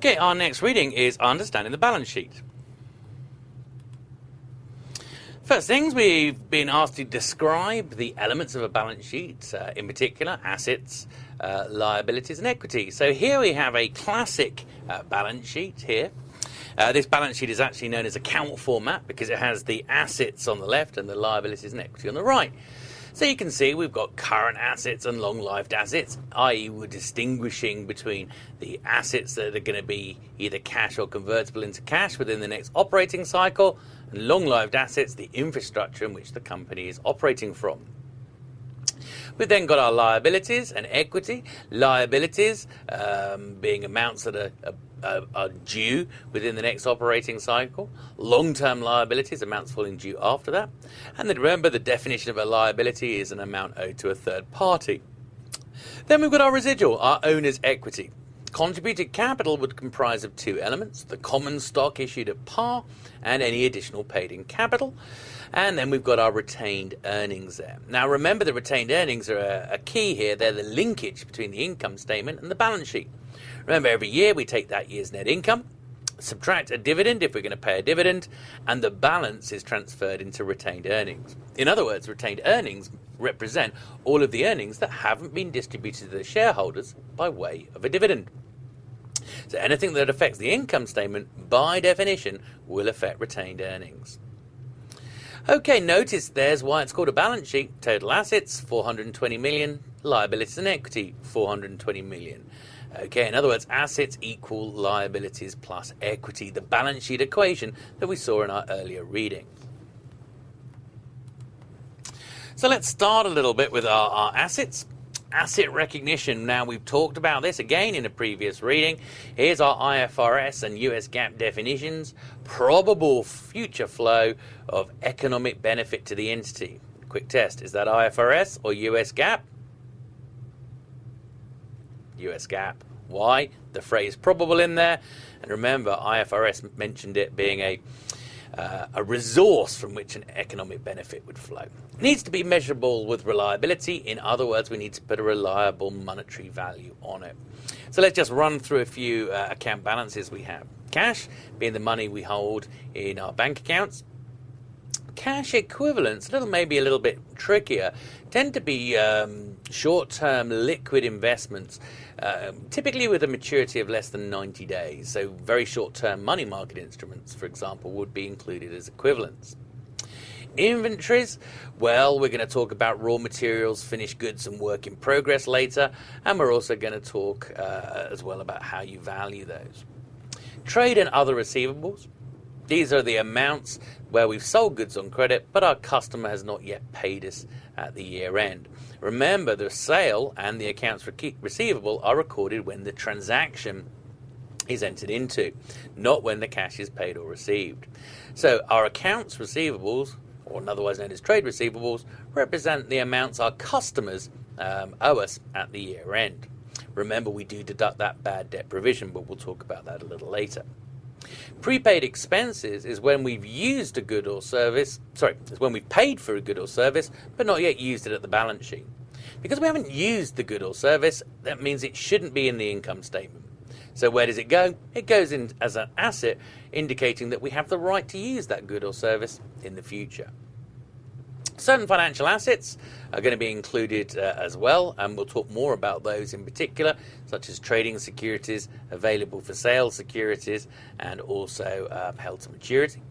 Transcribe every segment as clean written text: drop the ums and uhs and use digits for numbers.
Okay, our next reading is Understanding the Balance Sheet. First things, we've been asked to describe the elements of a balance sheet, in particular assets, liabilities and equity. So here we have a classic balance sheet here. This balance sheet is actually known as account format because it has the assets on the left and the liabilities and equity on the right. So you can see we've got current assets and long-lived assets, i.e. we're distinguishing between the assets that are going to be either cash or convertible into cash within the next operating cycle, and long-lived assets, the infrastructure in which the company is operating from. We've then got our liabilities and equity. Liabilities being amounts that are due within the next operating cycle. Long-term liabilities, amounts falling due after that. And then remember, the definition of a liability is an amount owed to a third party. Then we've got our residual, our owner's equity. Contributed capital would comprise of two elements: the common stock issued at par and any additional paid in capital. And then we've got our retained earnings there. Now remember, the retained earnings are a key here. They're the linkage between the income statement and the balance sheet. Remember, every year we take that year's net income, subtract a dividend if we're going to pay a dividend, and the balance is transferred into retained earnings. In other words, retained earnings represent all of the earnings that haven't been distributed to the shareholders by way of a dividend. So anything that affects the income statement, by definition, will affect retained earnings. Okay, notice there's why it's called a balance sheet. Total assets, 420 million. Liabilities and equity, 420 million. Okay, in other words, assets equal liabilities plus equity, the balance sheet equation that we saw in our earlier reading. So let's start a little bit with our assets. Asset recognition. Now, we've talked about this again in a previous reading. Here's our IFRS and US GAAP definitions. Probable future flow of economic benefit to the entity. Quick test. Is that IFRS or US GAAP? US GAAP. Why? The phrase probable in there. And remember, IFRS mentioned it being a resource from which an economic benefit would flow. It needs to be measurable with reliability. In other words, we need to put a reliable monetary value on it. So let's just run through a few account balances we have. Cash being the money we hold in our bank accounts. Cash equivalents, maybe a little bit trickier, tend to be short-term liquid investments, typically with a maturity of less than 90 days. So very short-term money market instruments, for example, would be included as equivalents. Inventories, well, we're going to talk about raw materials, finished goods and work in progress later, and we're also going to talk as well about how you value those. Trade and other receivables. These are the amounts where we've sold goods on credit, but our customer has not yet paid us at the year end. Remember, the sale and the accounts receivable are recorded when the transaction is entered into, not when the cash is paid or received. So our accounts receivables, or otherwise known as trade receivables, represent the amounts our customers owe us at the year end. Remember, we do deduct that bad debt provision, but we'll talk about that a little later. Prepaid expenses is when we've used a good or service, is when we've paid for a good or service, but not yet used it at the balance sheet. Because we haven't used the good or service, that means it shouldn't be in the income statement. So where does it go? It goes in as an asset, indicating that we have the right to use that good or service in the future. Certain financial assets are going to be included as well, and we'll talk more about those in particular, such as trading securities, available for sale securities, and also held to maturity.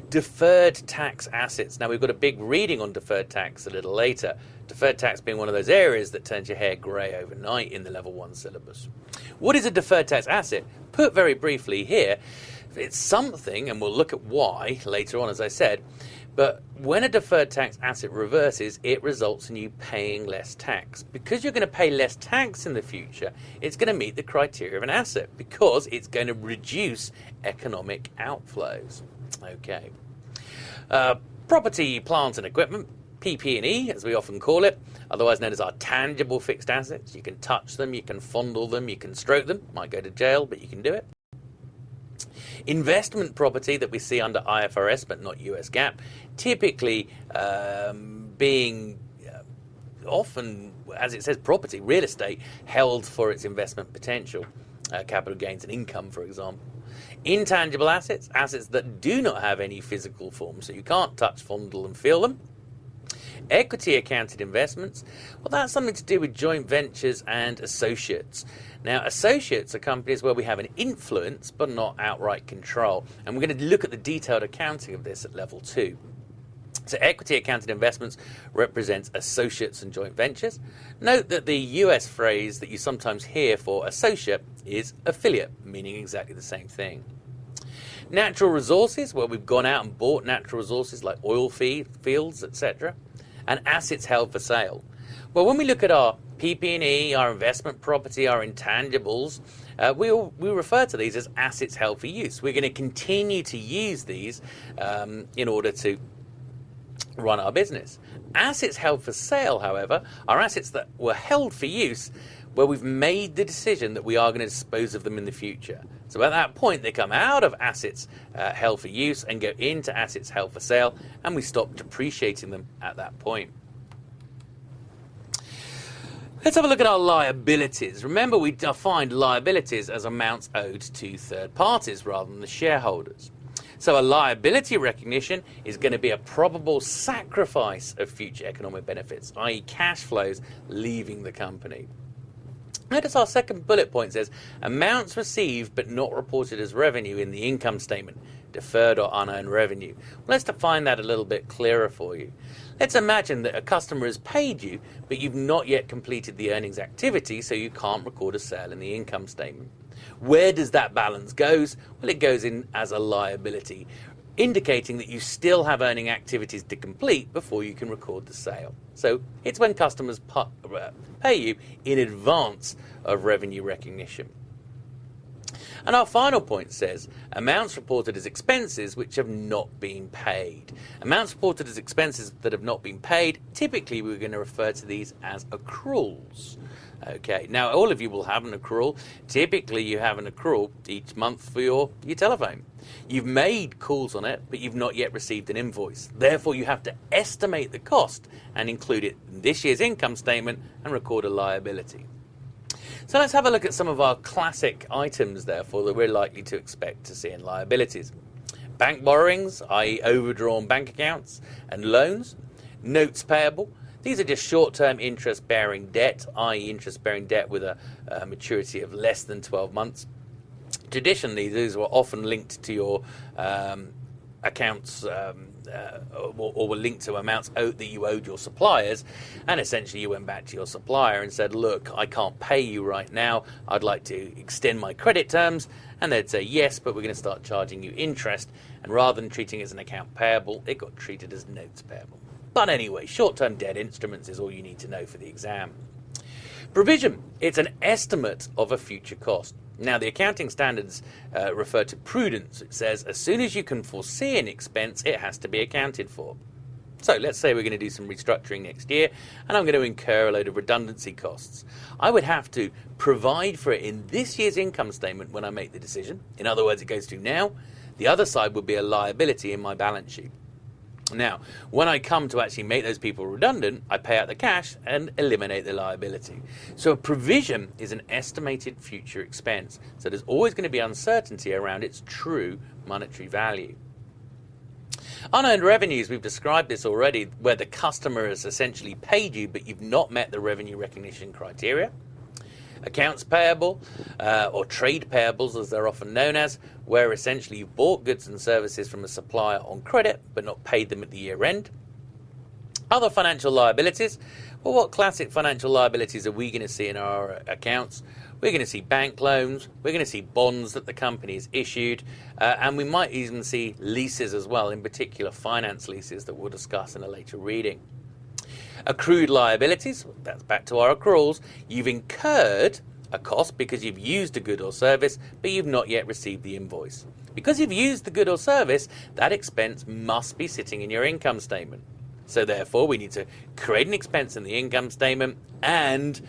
Deferred tax assets. Now, we've got a big reading on deferred tax a little later. Deferred tax being one of those areas that turns your hair grey overnight in the level 1 syllabus. What is a deferred tax asset? Put very briefly here, it's something, and we'll look at why later on, as I said, but when a deferred tax asset reverses, it results in you paying less tax. Because you're going to pay less tax in the future, it's going to meet the criteria of an asset because it's going to reduce economic outflows. Okay. Property, plant and equipment, PP&E, as we often call it, otherwise known as our tangible fixed assets. You can touch them, you can fondle them, you can stroke them. Might go to jail, but you can do it. Investment property that we see under IFRS but not US GAAP, typically being often, as it says, property, real estate, held for its investment potential. capital gains and income, for example. Intangible assets, assets that do not have any physical form, so you can't touch, fondle and feel them. Equity accounted investments, well, that's something to do with joint ventures and associates. Now, associates are companies where we have an influence but not outright control, and we're going to look at the detailed accounting of this at level 2. So equity accounted investments represents associates and joint ventures. Note that the US phrase that you sometimes hear for associate is affiliate, meaning exactly the same thing. Natural resources, where we've gone out and bought natural resources like oil fields, etc. And assets held for sale. Well, when we look at our PP&E, our investment property, our intangibles, we refer to these as assets held for use. We're going to continue to use these in order to run our business. Assets held for sale, however, are assets that were held for use where we've made the decision that we are going to dispose of them in the future. So at that point, they come out of assets held for use and go into assets held for sale, and we stop depreciating them at that point. Let's have a look at our liabilities. Remember, we defined liabilities as amounts owed to third parties rather than the shareholders. So a liability recognition is going to be a probable sacrifice of future economic benefits, i.e. cash flows leaving the company. Notice our second bullet point says amounts received but not reported as revenue in the income statement, deferred or unearned revenue. Well, let's define that a little bit clearer for you. Let's imagine that a customer has paid you, but you've not yet completed the earnings activity, so you can't record a sale in the income statement. Where does that balance go? Well, it goes in as a liability, indicating that you still have earning activities to complete before you can record the sale. So it's when customers pay you in advance of revenue recognition. And our final point says amounts reported as expenses which have not been paid. Amounts reported as expenses that have not been paid, typically we're going to refer to these as accruals. Okay, now all of you will have an accrual. Typically you have an accrual each month for your telephone. You've made calls on it, but you've not yet received an invoice. Therefore you have to estimate the cost and include it in this year's income statement and record a liability. So let's have a look at some of our classic items, therefore, that we're likely to expect to see in liabilities. Bank borrowings, i.e. overdrawn bank accounts and loans. Notes payable. These are just short-term interest-bearing debt, i.e. interest-bearing debt with a maturity of less than 12 months. Traditionally, these were often linked to your accounts or were linked to amounts that you owed your suppliers, and essentially you went back to your supplier and said, look, I can't pay you right now, I'd like to extend my credit terms, and they'd say yes, but we're going to start charging you interest, and rather than treating it as an account payable, it got treated as notes payable. But anyway, short-term debt instruments is all you need to know for the exam. Provision, it's an estimate of a future cost. Now, the accounting standards refer to prudence. It says as soon as you can foresee an expense, it has to be accounted for. So let's say we're going to do some restructuring next year, and I'm going to incur a load of redundancy costs. I would have to provide for it in this year's income statement when I make the decision. In other words, it goes through now. The other side would be a liability in my balance sheet. Now, when I come to actually make those people redundant, I pay out the cash and eliminate the liability. So a provision is an estimated future expense. So there's always going to be uncertainty around its true monetary value. Unearned revenues, we've described this already, where the customer has essentially paid you, but you've not met the revenue recognition criteria. Accounts payable, or trade payables as they're often known as, where essentially you've bought goods and services from a supplier on credit but not paid them at the year end. Other financial liabilities, well, what classic financial liabilities are we going to see in our accounts? We're going to see bank loans, we're going to see bonds that the company has issued, and we might even see leases as well, in particular finance leases that we'll discuss in a later reading. Accrued liabilities, that's back to our accruals. You've incurred a cost because you've used a good or service, but you've not yet received the invoice. Because you've used the good or service, that expense must be sitting in your income statement. So therefore, we need to create an expense in the income statement and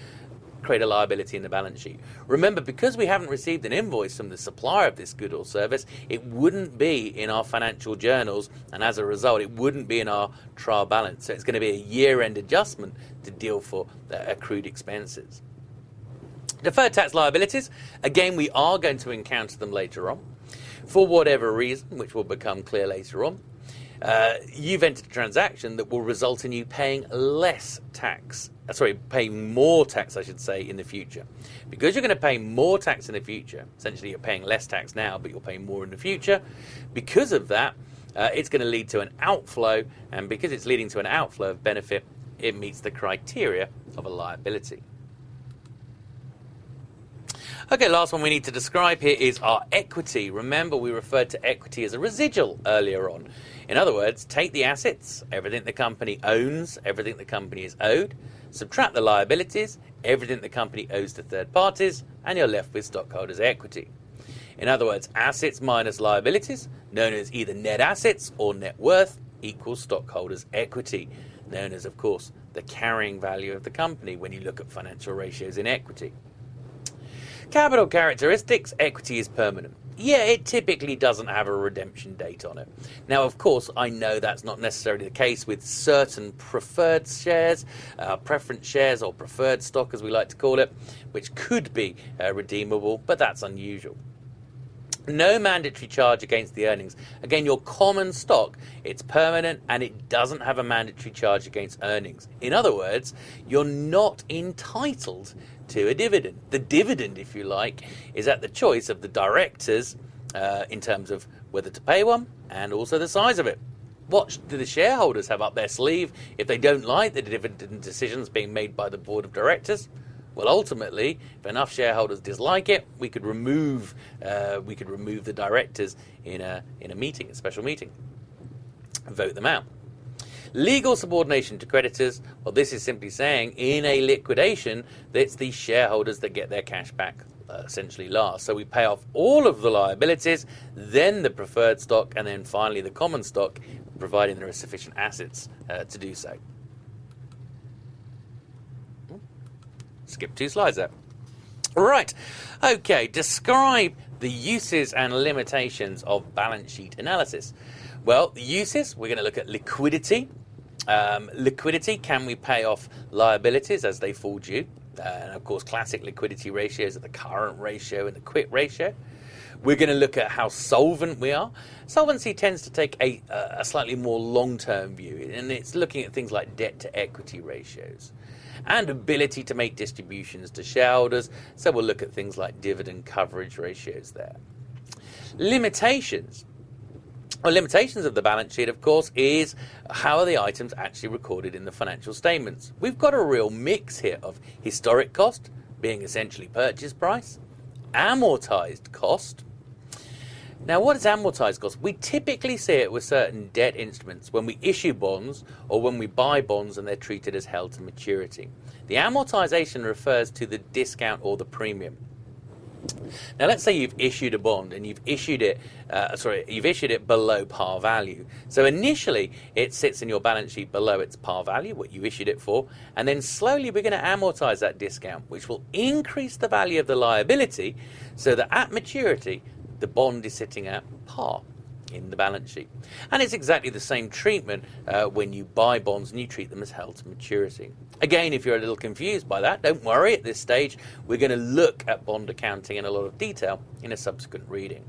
create a liability in the balance sheet. Remember, because we haven't received an invoice from the supplier of this good or service, it wouldn't be in our financial journals, and as a result, it wouldn't be in our trial balance. So it's going to be a year-end adjustment to deal for the accrued expenses. Deferred tax liabilities, again, we are going to encounter them later on. For whatever reason, which will become clear later on, you've entered a transaction that will result in you paying paying more tax, I should say, in the future. Because you're going to pay more tax in the future, essentially you're paying less tax now, but you're paying more in the future. Because of that, it's going to lead to an outflow, and because it's leading to an outflow of benefit, it meets the criteria of a liability. Okay, last one we need to describe here is our equity. Remember, we referred to equity as a residual earlier on. In other words, take the assets, everything the company owns, everything the company is owed, subtract the liabilities, everything the company owes to third parties, and you're left with stockholders' equity. In other words, assets minus liabilities, known as either net assets or net worth, equals stockholders' equity, known as, of course, the carrying value of the company when you look at financial ratios in equity. Capital characteristics, equity is permanent. Yeah, it typically doesn't have a redemption date on it. Now, of course, I know that's not necessarily the case with certain preferred shares, preference shares or preferred stock as we like to call it, which could be redeemable, but that's unusual. No mandatory charge against the earnings. Again, your common stock, it's permanent and it doesn't have a mandatory charge against earnings. In other words, you're not entitled to a dividend. The dividend, if you like, is at the choice of the directors in terms of whether to pay one and also the size of it. What do the shareholders have up their sleeve if they don't like the dividend decisions being made by the board of directors? Well, ultimately, if enough shareholders dislike it, we could remove the directors in a meeting, a special meeting, and vote them out. Legal subordination to creditors, well, this is simply saying in a liquidation that it's the shareholders that get their cash back essentially last. So we pay off all of the liabilities, then the preferred stock, and then finally the common stock, providing there are sufficient assets to do so. Skip 2 slides there. Right, okay, describe the uses and limitations of balance sheet analysis. Well, the uses, we're going to look at liquidity. Liquidity, can we pay off liabilities as they fall due? And of course, classic liquidity ratios are the current ratio and the quit ratio. We're going to look at how solvent we are. Solvency tends to take a slightly more long-term view, and it's looking at things like debt to equity ratios and ability to make distributions to shareholders. So we'll look at things like dividend coverage ratios there. Limitations. Well, limitations of the balance sheet, of course, is how are the items actually recorded in the financial statements. We've got a real mix here of historic cost, being essentially purchase price, amortized cost. Now, what is amortized cost? We typically see it with certain debt instruments when we issue bonds or when we buy bonds and they're treated as held to maturity. The amortization refers to the discount or the premium. Now, let's say you've issued a bond and you've issued it below par value. So initially, it sits in your balance sheet below its par value, what you issued it for, and then slowly we're going to amortize that discount, which will increase the value of the liability so that at maturity, the bond is sitting at par in the balance sheet. And it's exactly the same treatment when you buy bonds and you treat them as held to maturity. Again, if you're a little confused by that, don't worry. At this stage, we're going to look at bond accounting in a lot of detail in a subsequent reading.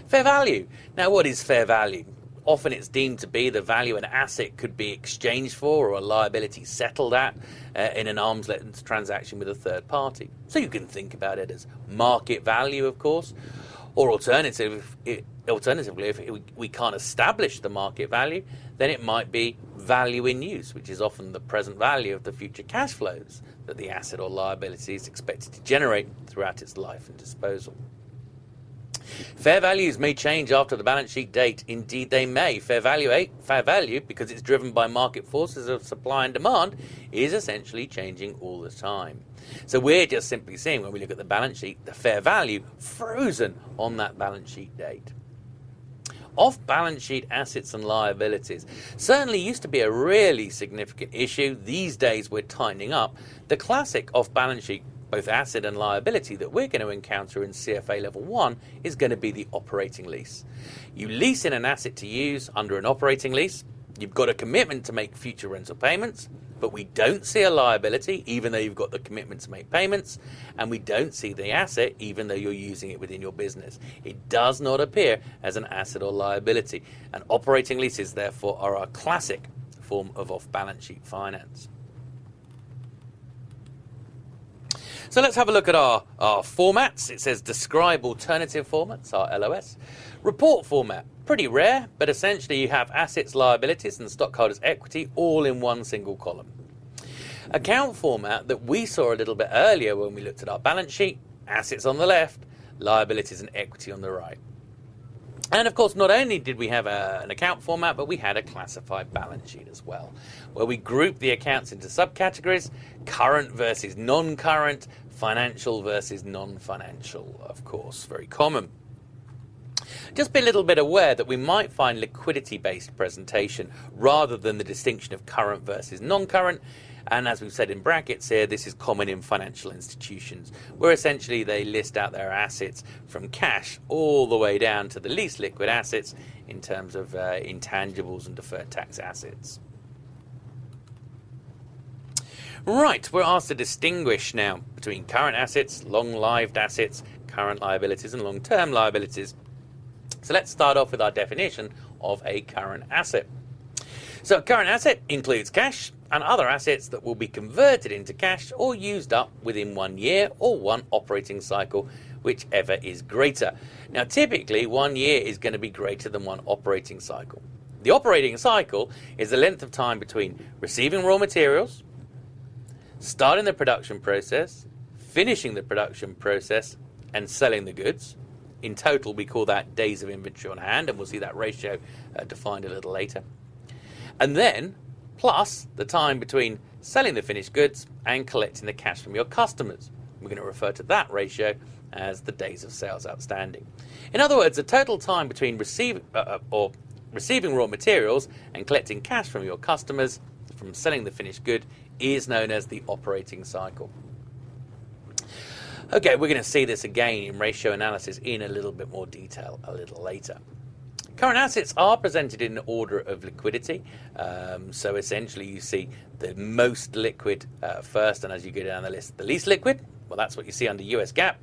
Fair value. Now, what is fair value? Often it's deemed to be the value an asset could be exchanged for or a liability settled at in an arm's length transaction with a third party. So you can think about it as market value, of course, or alternatively, if we can't establish the market value, then it might be value in use, which is often the present value of the future cash flows that the asset or liability is expected to generate throughout its life and disposal. Fair values may change after the balance sheet date. Indeed, they may. Fair value, because it's driven by market forces of supply and demand, is essentially changing all the time. So we're just simply seeing, when we look at the balance sheet, the fair value frozen on that balance sheet date. Off-balance sheet assets and liabilities certainly used to be a really significant issue. These days we're tightening up. The classic off-balance sheet, both asset and liability, that we're going to encounter in CFA Level 1 is going to be the operating lease. You lease in an asset to use under an operating lease. You've got a commitment to make future rental payments, but we don't see a liability, even though you've got the commitment to make payments, and we don't see the asset, even though you're using it within your business. It does not appear as an asset or liability, and operating leases, therefore, are a classic form of off-balance sheet finance. So let's have a look at our formats. It says describe alternative formats, our LOS. Report format, pretty rare, but essentially you have assets, liabilities, and stockholders' equity all in one single column. Account format that we saw a little bit earlier when we looked at our balance sheet, assets on the left, liabilities and equity on the right. And of course, not only did we have an account format, but we had a classified balance sheet as well, where we grouped the accounts into subcategories: current versus non-current, financial versus non-financial, of course, very common. Just be a little bit aware that we might find liquidity-based presentation rather than the distinction of current versus non-current. And as we've said in brackets here, this is common in financial institutions, where essentially they list out their assets from cash all the way down to the least liquid assets in terms of intangibles and deferred tax assets. Right, we're asked to distinguish now between current assets, long-lived assets, current liabilities, and long-term liabilities. So let's start off with our definition of a current asset. So a current asset includes cash and other assets that will be converted into cash or used up within 1 year or one operating cycle, whichever is greater. Now, typically 1 year is going to be greater than one operating cycle. The operating cycle is the length of time between receiving raw materials, starting the production process, finishing the production process, and selling the goods. In total, we call that days of inventory on hand, and we'll see that ratio defined a little later. And then, plus the time between selling the finished goods and collecting the cash from your customers. We're going to refer to that ratio as the days of sales outstanding. In other words, the total time between receiving raw materials and collecting cash from your customers from selling the finished good is known as the operating cycle. Okay, we're going to see this again in ratio analysis in a little bit more detail a little later. Current assets are presented in order of liquidity. So essentially you see the most liquid first, and as you go down the list, the least liquid. Well, that's what you see under US GAAP.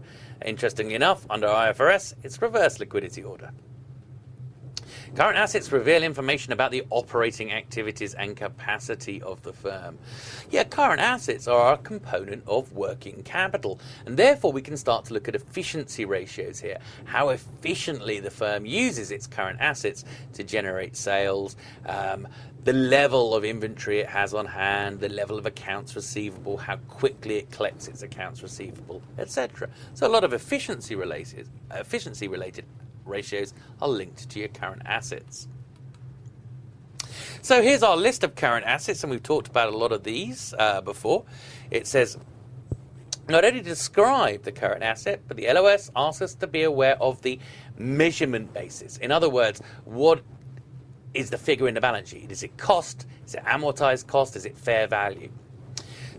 Interestingly enough, under IFRS, it's reverse liquidity order. Current assets reveal information about the operating activities and capacity of the firm. Yeah, current assets are a component of working capital, and therefore we can start to look at efficiency ratios here. How efficiently the firm uses its current assets to generate sales, the level of inventory it has on hand, the level of accounts receivable, how quickly it collects its accounts receivable, etc. So a lot of efficiency related ratios are linked to your current assets. So here's our list of current assets, and we've talked about a lot of these before. It says not only to describe the current asset, but the LOS asks us to be aware of the measurement basis. In other words, what is the figure in the balance sheet? Is it cost? Is it amortized cost? Is it fair value?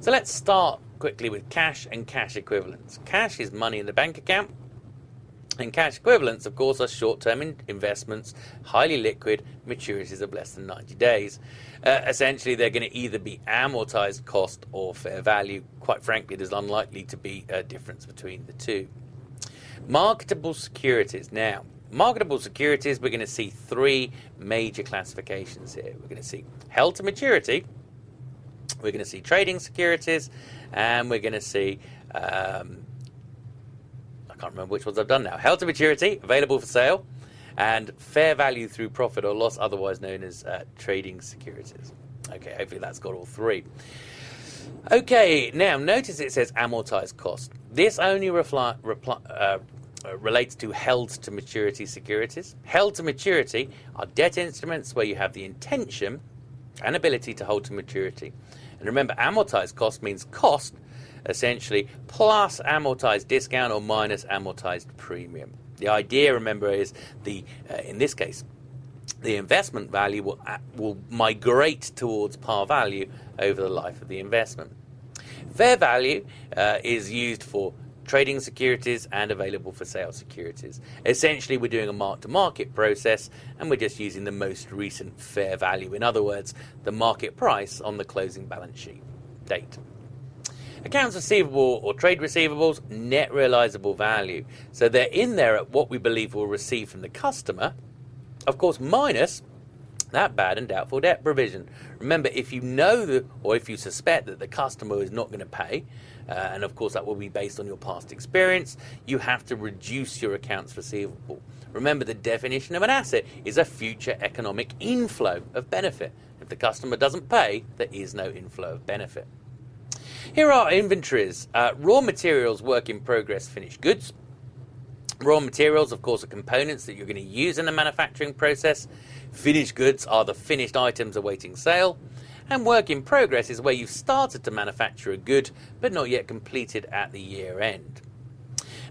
So let's start quickly with cash and cash equivalents. Cash is money in the bank account. And cash equivalents, of course, are short-term investments, highly liquid, maturities of less than 90 days. Essentially, they're going to either be amortized cost or fair value. Quite frankly, there's unlikely to be a difference between the two. Marketable securities. Now, marketable securities, we're going to see three major classifications here. We're going to see held to maturity, we're going to see trading securities, and we're going to see I can't remember which ones I've done now. Held to maturity, available for sale, and fair value through profit or loss, otherwise known as trading securities. Okay, hopefully that's got all three. Okay, now notice it says amortized cost. This only relates to held to maturity securities. Held to maturity are debt instruments where you have the intention and ability to hold to maturity. And remember, amortized cost means cost essentially plus amortized discount or minus amortized premium. The idea, remember, is in this case, the investment value will migrate towards par value over the life of the investment. Fair value is used for trading securities and available for sale securities. Essentially, we're doing a mark-to-market process, and we're just using the most recent fair value. In other words, the market price on the closing balance sheet date. Accounts receivable or trade receivables, net realizable value. So they're in there at what we believe we'll receive from the customer, of course, minus that bad and doubtful debt provision. Remember, if you know or if you suspect that the customer is not going to pay, and of course that will be based on your past experience, you have to reduce your accounts receivable. Remember, the definition of an asset is a future economic inflow of benefit. If the customer doesn't pay, there is no inflow of benefit. Here are inventories. Raw materials, work in progress, finished goods. Raw materials, of course, are components that you're going to use in the manufacturing process. Finished goods are the finished items awaiting sale. And work in progress is where you've started to manufacture a good, but not yet completed at the year end.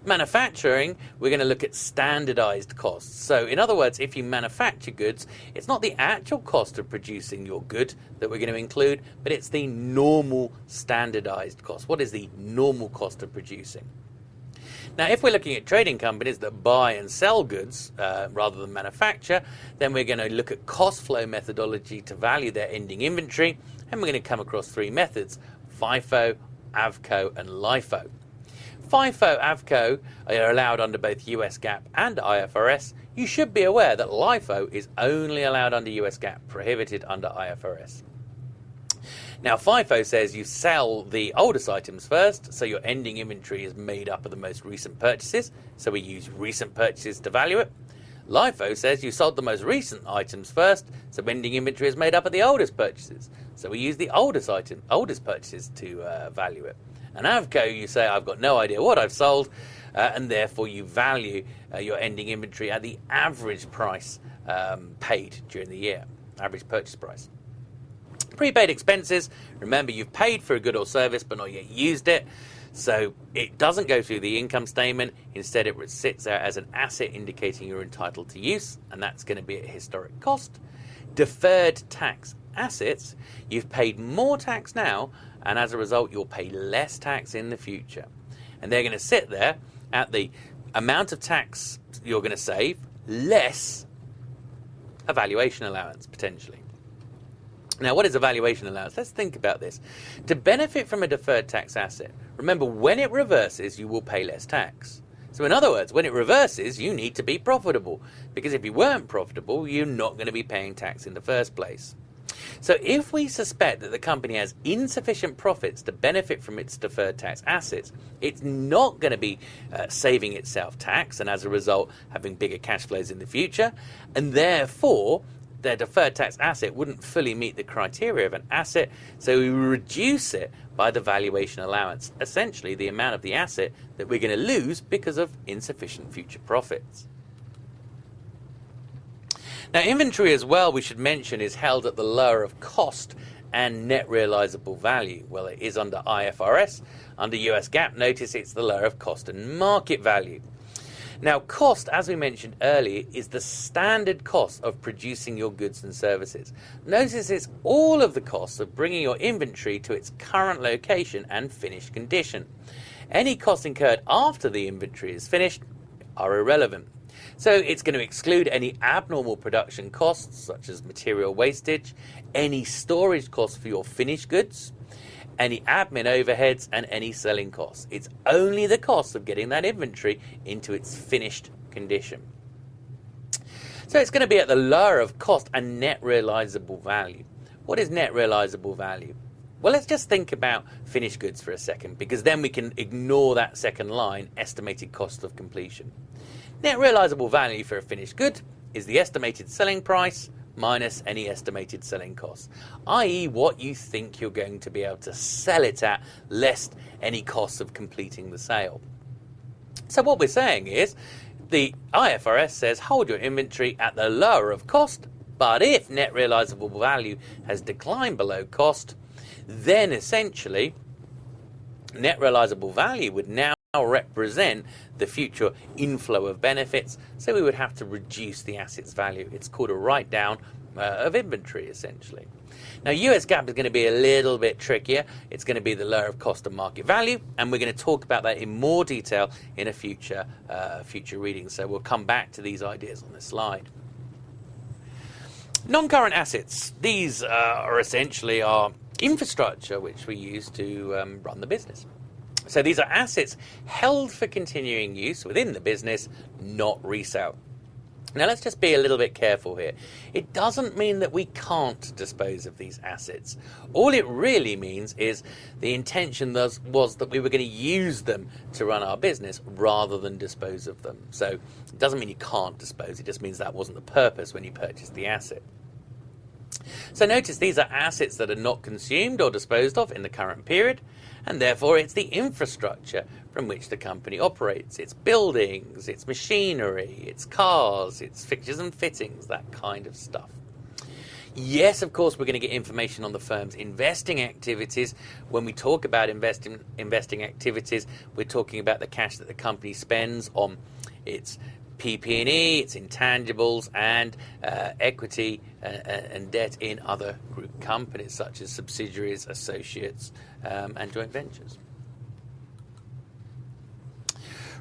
Manufacturing, we're going to look at standardized costs. So in other words, if you manufacture goods, it's not the actual cost of producing your good that we're going to include, but it's the normal standardized cost. What is the normal cost of producing? Now, if we're looking at trading companies that buy and sell goods rather than manufacture, then we're going to look at cost flow methodology to value their ending inventory, and we're going to come across three methods: FIFO, AVCO, and LIFO. FIFO, AVCO are allowed under both US GAAP and IFRS. You should be aware that LIFO is only allowed under US GAAP, prohibited under IFRS. Now, FIFO says you sell the oldest items first, so your ending inventory is made up of the most recent purchases, so we use recent purchases to value it. LIFO says you sold the most recent items first, so ending inventory is made up of the oldest purchases, so we use the oldest purchases to value it. And AVCO, you say, I've got no idea what I've sold, and therefore you value your ending inventory at the average price paid during the year, average purchase price. Prepaid expenses, remember you've paid for a good or service but not yet used it, so it doesn't go through the income statement. Instead, it sits there as an asset indicating you're entitled to use, and that's going to be at historic cost. Deferred tax assets, you've paid more tax now, and as a result you'll pay less tax in the future, and they're going to sit there at the amount of tax you're going to save less a valuation allowance potentially. Now, what is a valuation allowance? Let's think about this. To benefit from a deferred tax asset, remember, when it reverses you will pay less tax. So in other words, when it reverses you need to be profitable, because if you weren't profitable you're not going to be paying tax in the first place. So if we suspect that the company has insufficient profits to benefit from its deferred tax assets, it's not going to be saving itself tax, and as a result having bigger cash flows in the future, and therefore their deferred tax asset wouldn't fully meet the criteria of an asset, so we reduce it by the valuation allowance, essentially the amount of the asset that we're going to lose because of insufficient future profits. Now, inventory as well, we should mention, is held at the lower of cost and net realizable value. Well, it is under IFRS. Under US GAAP, notice it's the lower of cost and market value. Now, cost, as we mentioned earlier, is the standard cost of producing your goods and services. Notice it's all of the costs of bringing your inventory to its current location and finished condition. Any costs incurred after the inventory is finished are irrelevant. So it's going to exclude any abnormal production costs, such as material wastage, any storage costs for your finished goods, any admin overheads, and any selling costs. It's only the cost of getting that inventory into its finished condition. So it's going to be at the lower of cost and net realizable value. What is net realizable value? Well, let's just think about finished goods for a second, because then we can ignore that second line, estimated cost of completion. Net realizable value for a finished good is the estimated selling price minus any estimated selling costs, i.e. what you think you're going to be able to sell it at, less any costs of completing the sale. So what we're saying is the IFRS says hold your inventory at the lower of cost, but if net realizable value has declined below cost, then essentially net realizable value would now represent the future inflow of benefits, so we would have to reduce the asset's value. It's called a write-down of inventory, essentially. Now, US GAAP is going to be a little bit trickier. It's going to be the lower of cost of market value, and we're going to talk about that in more detail in a future reading. So we'll come back to these ideas on this slide. Non-current assets. These are essentially our infrastructure which we use to run the business. So these are assets held for continuing use within the business, not resale. Now let's just be a little bit careful here. It doesn't mean that we can't dispose of these assets. All it really means is the intention was that we were going to use them to run our business rather than dispose of them. So it doesn't mean you can't dispose, it just means that wasn't the purpose when you purchased the asset. So notice these are assets that are not consumed or disposed of in the current period, and therefore it's the infrastructure from which the company operates. It's buildings, it's machinery, it's cars, it's fixtures and fittings, that kind of stuff. Yes, of course, we're going to get information on the firm's investing activities. When we talk about investing activities, we're talking about the cash that the company spends on its PP&E, its intangibles, and equity and debt in other group companies, such as subsidiaries, associates, and joint ventures.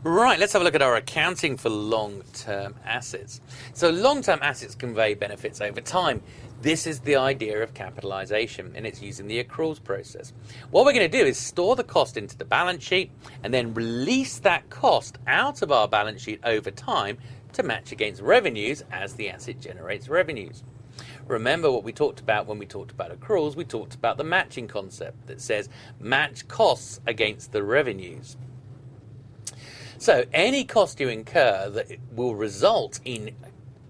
Right, let's have a look at our accounting for long-term assets. So long-term assets convey benefits over time. This is the idea of capitalization, and it's using the accruals process. What we're going to do is store the cost into the balance sheet and then release that cost out of our balance sheet over time to match against revenues as the asset generates revenues. Remember what we talked about when we talked about accruals. We talked about the matching concept that says match costs against the revenues. So any cost you incur that will result in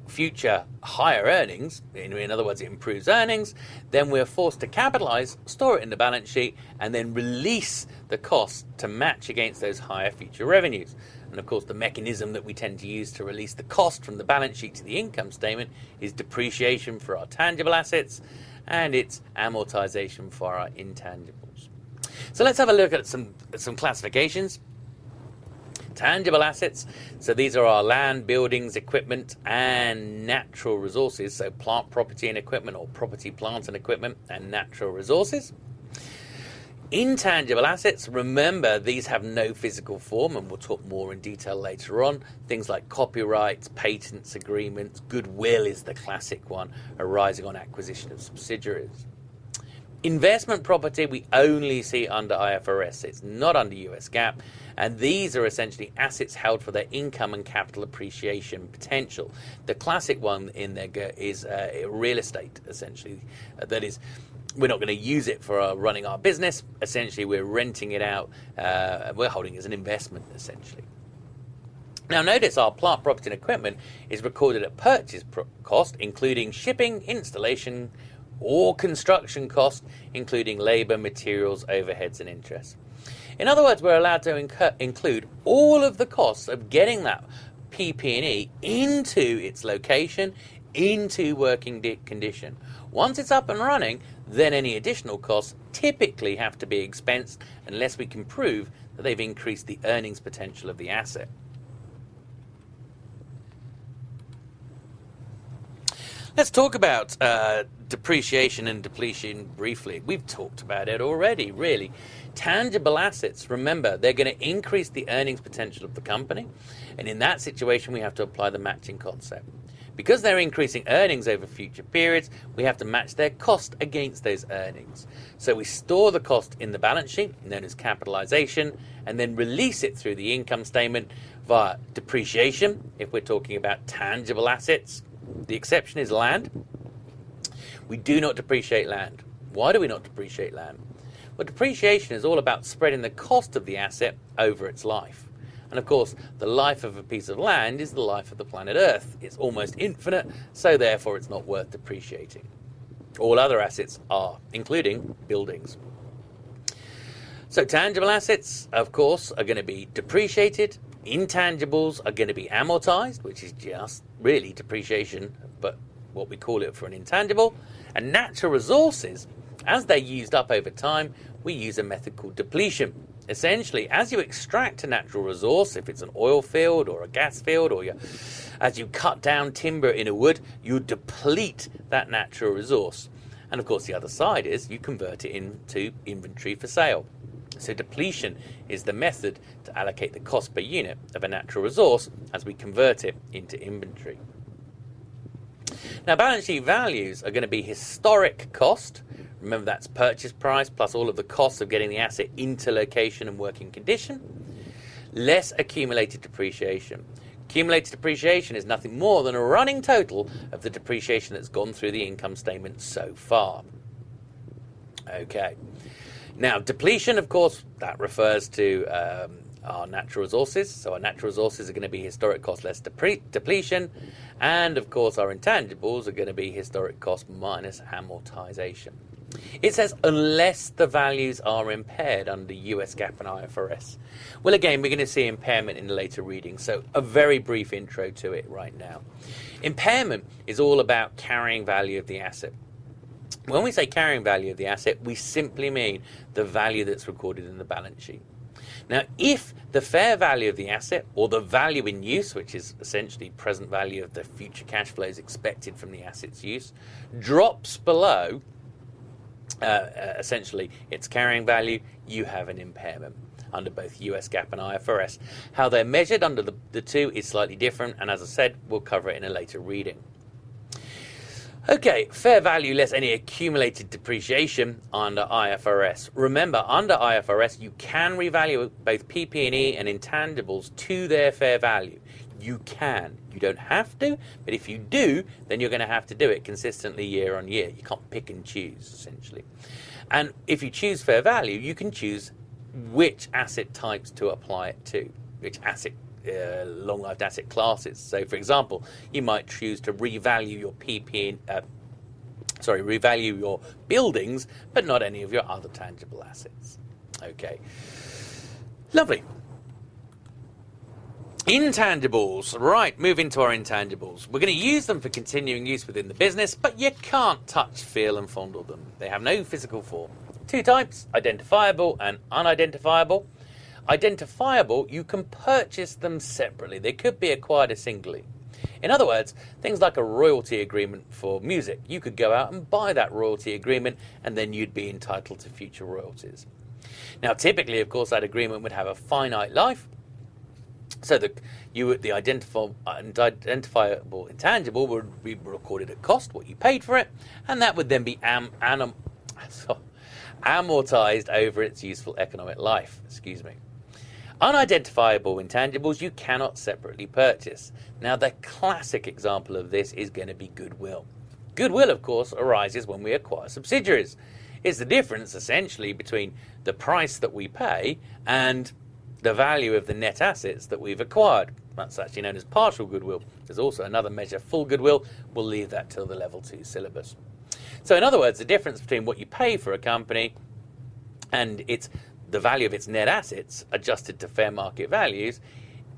future higher earnings, in other words, it improves earnings, then we're forced to capitalize, store it in the balance sheet, and then release the cost to match against those higher future revenues. And of course, the mechanism that we tend to use to release the cost from the balance sheet to the income statement is depreciation for our tangible assets, and it's amortization for our intangibles. So let's have a look at some classifications. Tangible assets, so these are our land, buildings, equipment, and natural resources, so plant, property, and equipment, or property, plant, and equipment, and natural resources. Intangible assets, remember, these have no physical form, and we'll talk more in detail later on. Things like copyrights, patents, agreements, goodwill is the classic one, arising on acquisition of subsidiaries. Investment property we only see under IFRS, it's not under US GAAP, and these are essentially assets held for their income and capital appreciation potential. The classic one in there is real estate, essentially. That is, we're not going to use it for running our business. Essentially, we're renting it out. We're holding it as an investment, essentially. Now notice our plant, property, and equipment is recorded at purchase cost, including shipping, installation, or construction costs, including labour, materials, overheads, and interest. In other words, we're allowed to include all of the costs of getting that PP&E into its location, into working condition. Once it's up and running, then any additional costs typically have to be expensed unless we can prove that they've increased the earnings potential of the asset. Let's talk about depreciation and depletion briefly. We've talked about it already, really. Tangible assets, remember, they're going to increase the earnings potential of the company, and in that situation we have to apply the matching concept. Because they're increasing earnings over future periods, we have to match their cost against those earnings. So we store the cost in the balance sheet, known as capitalization, and then release it through the income statement via depreciation, if we're talking about tangible assets. The exception is land. We do not depreciate land. Why do we not depreciate land? Well, depreciation is all about spreading the cost of the asset over its life. And of course, the life of a piece of land is the life of the planet Earth. It's almost infinite, so therefore it's not worth depreciating. All other assets are, including buildings. So tangible assets, of course, are going to be depreciated. Intangibles are going to be amortized, which is just really depreciation, but what we call it for an intangible. And natural resources, as they're used up over time, we use a method called depletion. Essentially, as you extract a natural resource, if it's an oil field or a gas field, or as you cut down timber in a wood, you deplete that natural resource. And of course, the other side is you convert it into inventory for sale. So depletion is the method to allocate the cost per unit of a natural resource as we convert it into inventory. Now, balance sheet values are going to be historic cost. Remember, that's purchase price plus all of the costs of getting the asset into location and working condition, less accumulated depreciation. Accumulated depreciation is nothing more than a running total of the depreciation that's gone through the income statement so far. Okay. Now, depletion, of course, that refers to our natural resources. So our natural resources are going to be historic cost less depletion. And, of course, our intangibles are going to be historic cost minus amortization. It says unless the values are impaired under US GAAP and IFRS. Well, again, we're going to see impairment in the later reading, so a very brief intro to it right now. Impairment is all about carrying value of the asset. When we say carrying value of the asset, we simply mean the value that's recorded in the balance sheet. Now, if the fair value of the asset, or the value in use, which is essentially present value of the future cash flows expected from the asset's use, drops below essentially its carrying value, you have an impairment under both US GAAP and IFRS. How they're measured under the two is slightly different, and as I said, we'll cover it in a later reading. Okay, fair value less any accumulated depreciation under IFRS. Remember, under IFRS, you can revalue both PP&E and intangibles to their fair value. You can. You don't have to, but if you do, then you're going to have to do it consistently year on year. You can't pick and choose, essentially. And if you choose fair value, you can choose which asset types to apply it to, which asset long-lived asset classes. So, for example, you might choose to revalue your revalue your buildings, but not any of your other tangible assets. Okay, lovely. Intangibles. Right, moving to our intangibles. We're going to use them for continuing use within the business, but you can't touch, feel, and fondle them. They have no physical form. Two types, identifiable and unidentifiable. Identifiable, you can purchase them separately. They could be acquired singly. In other words, things like a royalty agreement for music. You could go out and buy that royalty agreement, and then you'd be entitled to future royalties. Now, typically, of course, that agreement would have a finite life. So the identifiable intangible would be recorded at cost, what you paid for it, and that would then be amortized over its useful economic life. Excuse me. Unidentifiable intangibles you cannot separately purchase. Now, the classic example of this is going to be goodwill. Goodwill, of course, arises when we acquire subsidiaries. It's the difference, essentially, between the price that we pay and the value of the net assets that we've acquired. That's actually known as partial goodwill. There's also another measure, full goodwill. We'll leave that till the level 2 syllabus. So in other words, the difference between what you pay for a company and the value of its net assets adjusted to fair market values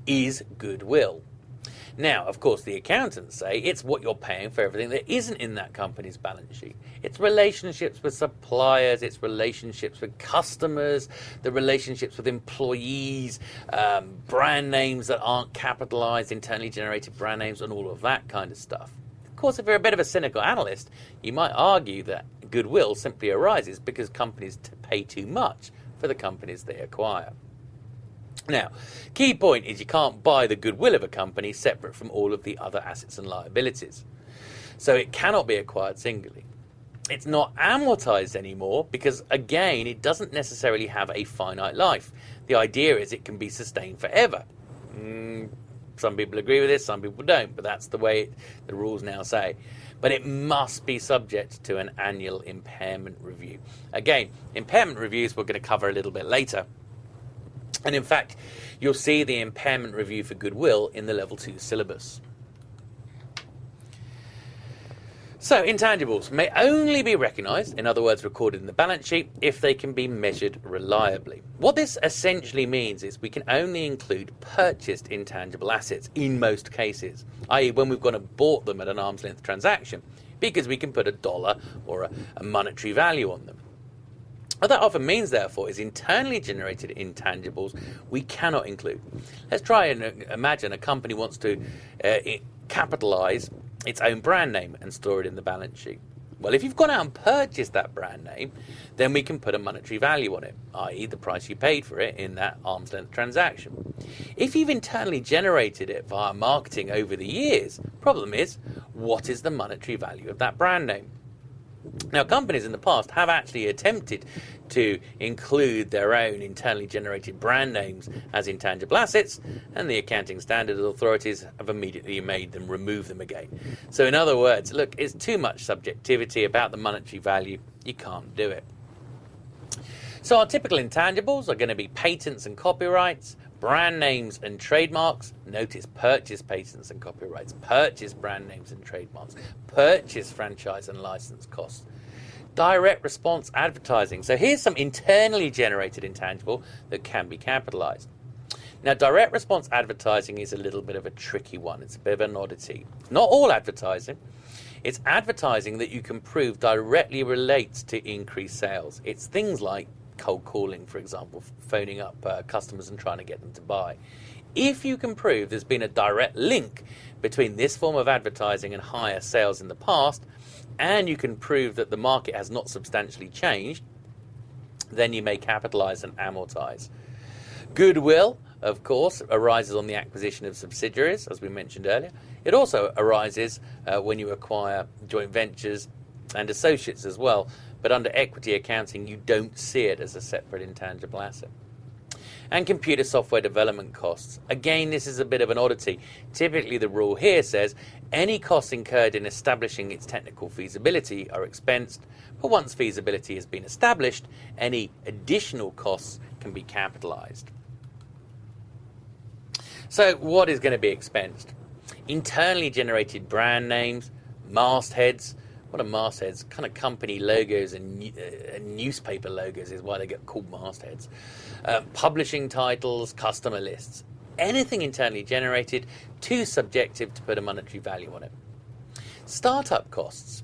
is goodwill. Now, of course, the accountants say it's what you're paying for everything that isn't in that company's balance sheet. It's relationships with suppliers, it's relationships with customers, the relationships with employees, brand names that aren't capitalized, internally generated brand names, and all of that kind of stuff. Of course, if you're a bit of a cynical analyst, you might argue that goodwill simply arises because companies pay too much for the companies they acquire. Now, key point is you can't buy the goodwill of a company separate from all of the other assets and liabilities. So it cannot be acquired singly. It's not amortized anymore because, again, it doesn't necessarily have a finite life. The idea is it can be sustained forever. Some people agree with this, some people don't, but that's the way the rules now say. But it must be subject to an annual impairment review. Again, impairment reviews we're going to cover a little bit later. And in fact, you'll see the impairment review for goodwill in the level 2 syllabus. So, intangibles may only be recognised, in other words, recorded in the balance sheet, if they can be measured reliably. What this essentially means is we can only include purchased intangible assets in most cases, i.e. when we've gone and bought them at an arm's length transaction, because we can put a dollar or a monetary value on them. What that often means, therefore, is internally generated intangibles we cannot include. Let's try and imagine a company wants to capitalize its own brand name and store it in the balance sheet. Well, if you've gone out and purchased that brand name, then we can put a monetary value on it, i.e. the price you paid for it in that arm's length transaction. If you've internally generated it via marketing over the years, problem is, what is the monetary value of that brand name? Now, companies in the past have actually attempted to include their own internally generated brand names as intangible assets, and the accounting standards authorities have immediately made them remove them again. So in other words, look, it's too much subjectivity about the monetary value. You can't do it. So our typical intangibles are going to be patents and copyrights, brand names and trademarks. Notice purchase patents and copyrights, purchase brand names and trademarks, purchase franchise and license costs. Direct response advertising. So here's some internally generated intangible that can be capitalized. Now, direct response advertising is a little bit of a tricky one. It's a bit of an oddity. Not all advertising. It's advertising that you can prove directly relates to increased sales. It's things like cold calling, for example, phoning up customers and trying to get them to buy. If you can prove there's been a direct link between this form of advertising and higher sales in the past, and you can prove that the market has not substantially changed, then you may capitalize and amortize. Goodwill, of course, arises on the acquisition of subsidiaries, as we mentioned earlier. It also arises when you acquire joint ventures and associates as well. But under equity accounting, you don't see it as a separate intangible asset. And computer software development costs. Again, this is a bit of an oddity. Typically, the rule here says any costs incurred in establishing its technical feasibility are expensed, but once feasibility has been established, any additional costs can be capitalized. So what is going to be expensed? Internally generated brand names, mastheads. What are mastheads? Kind of company logos and newspaper logos is why they get called mastheads. Publishing titles, customer lists. Anything internally generated, too subjective to put a monetary value on it. Startup costs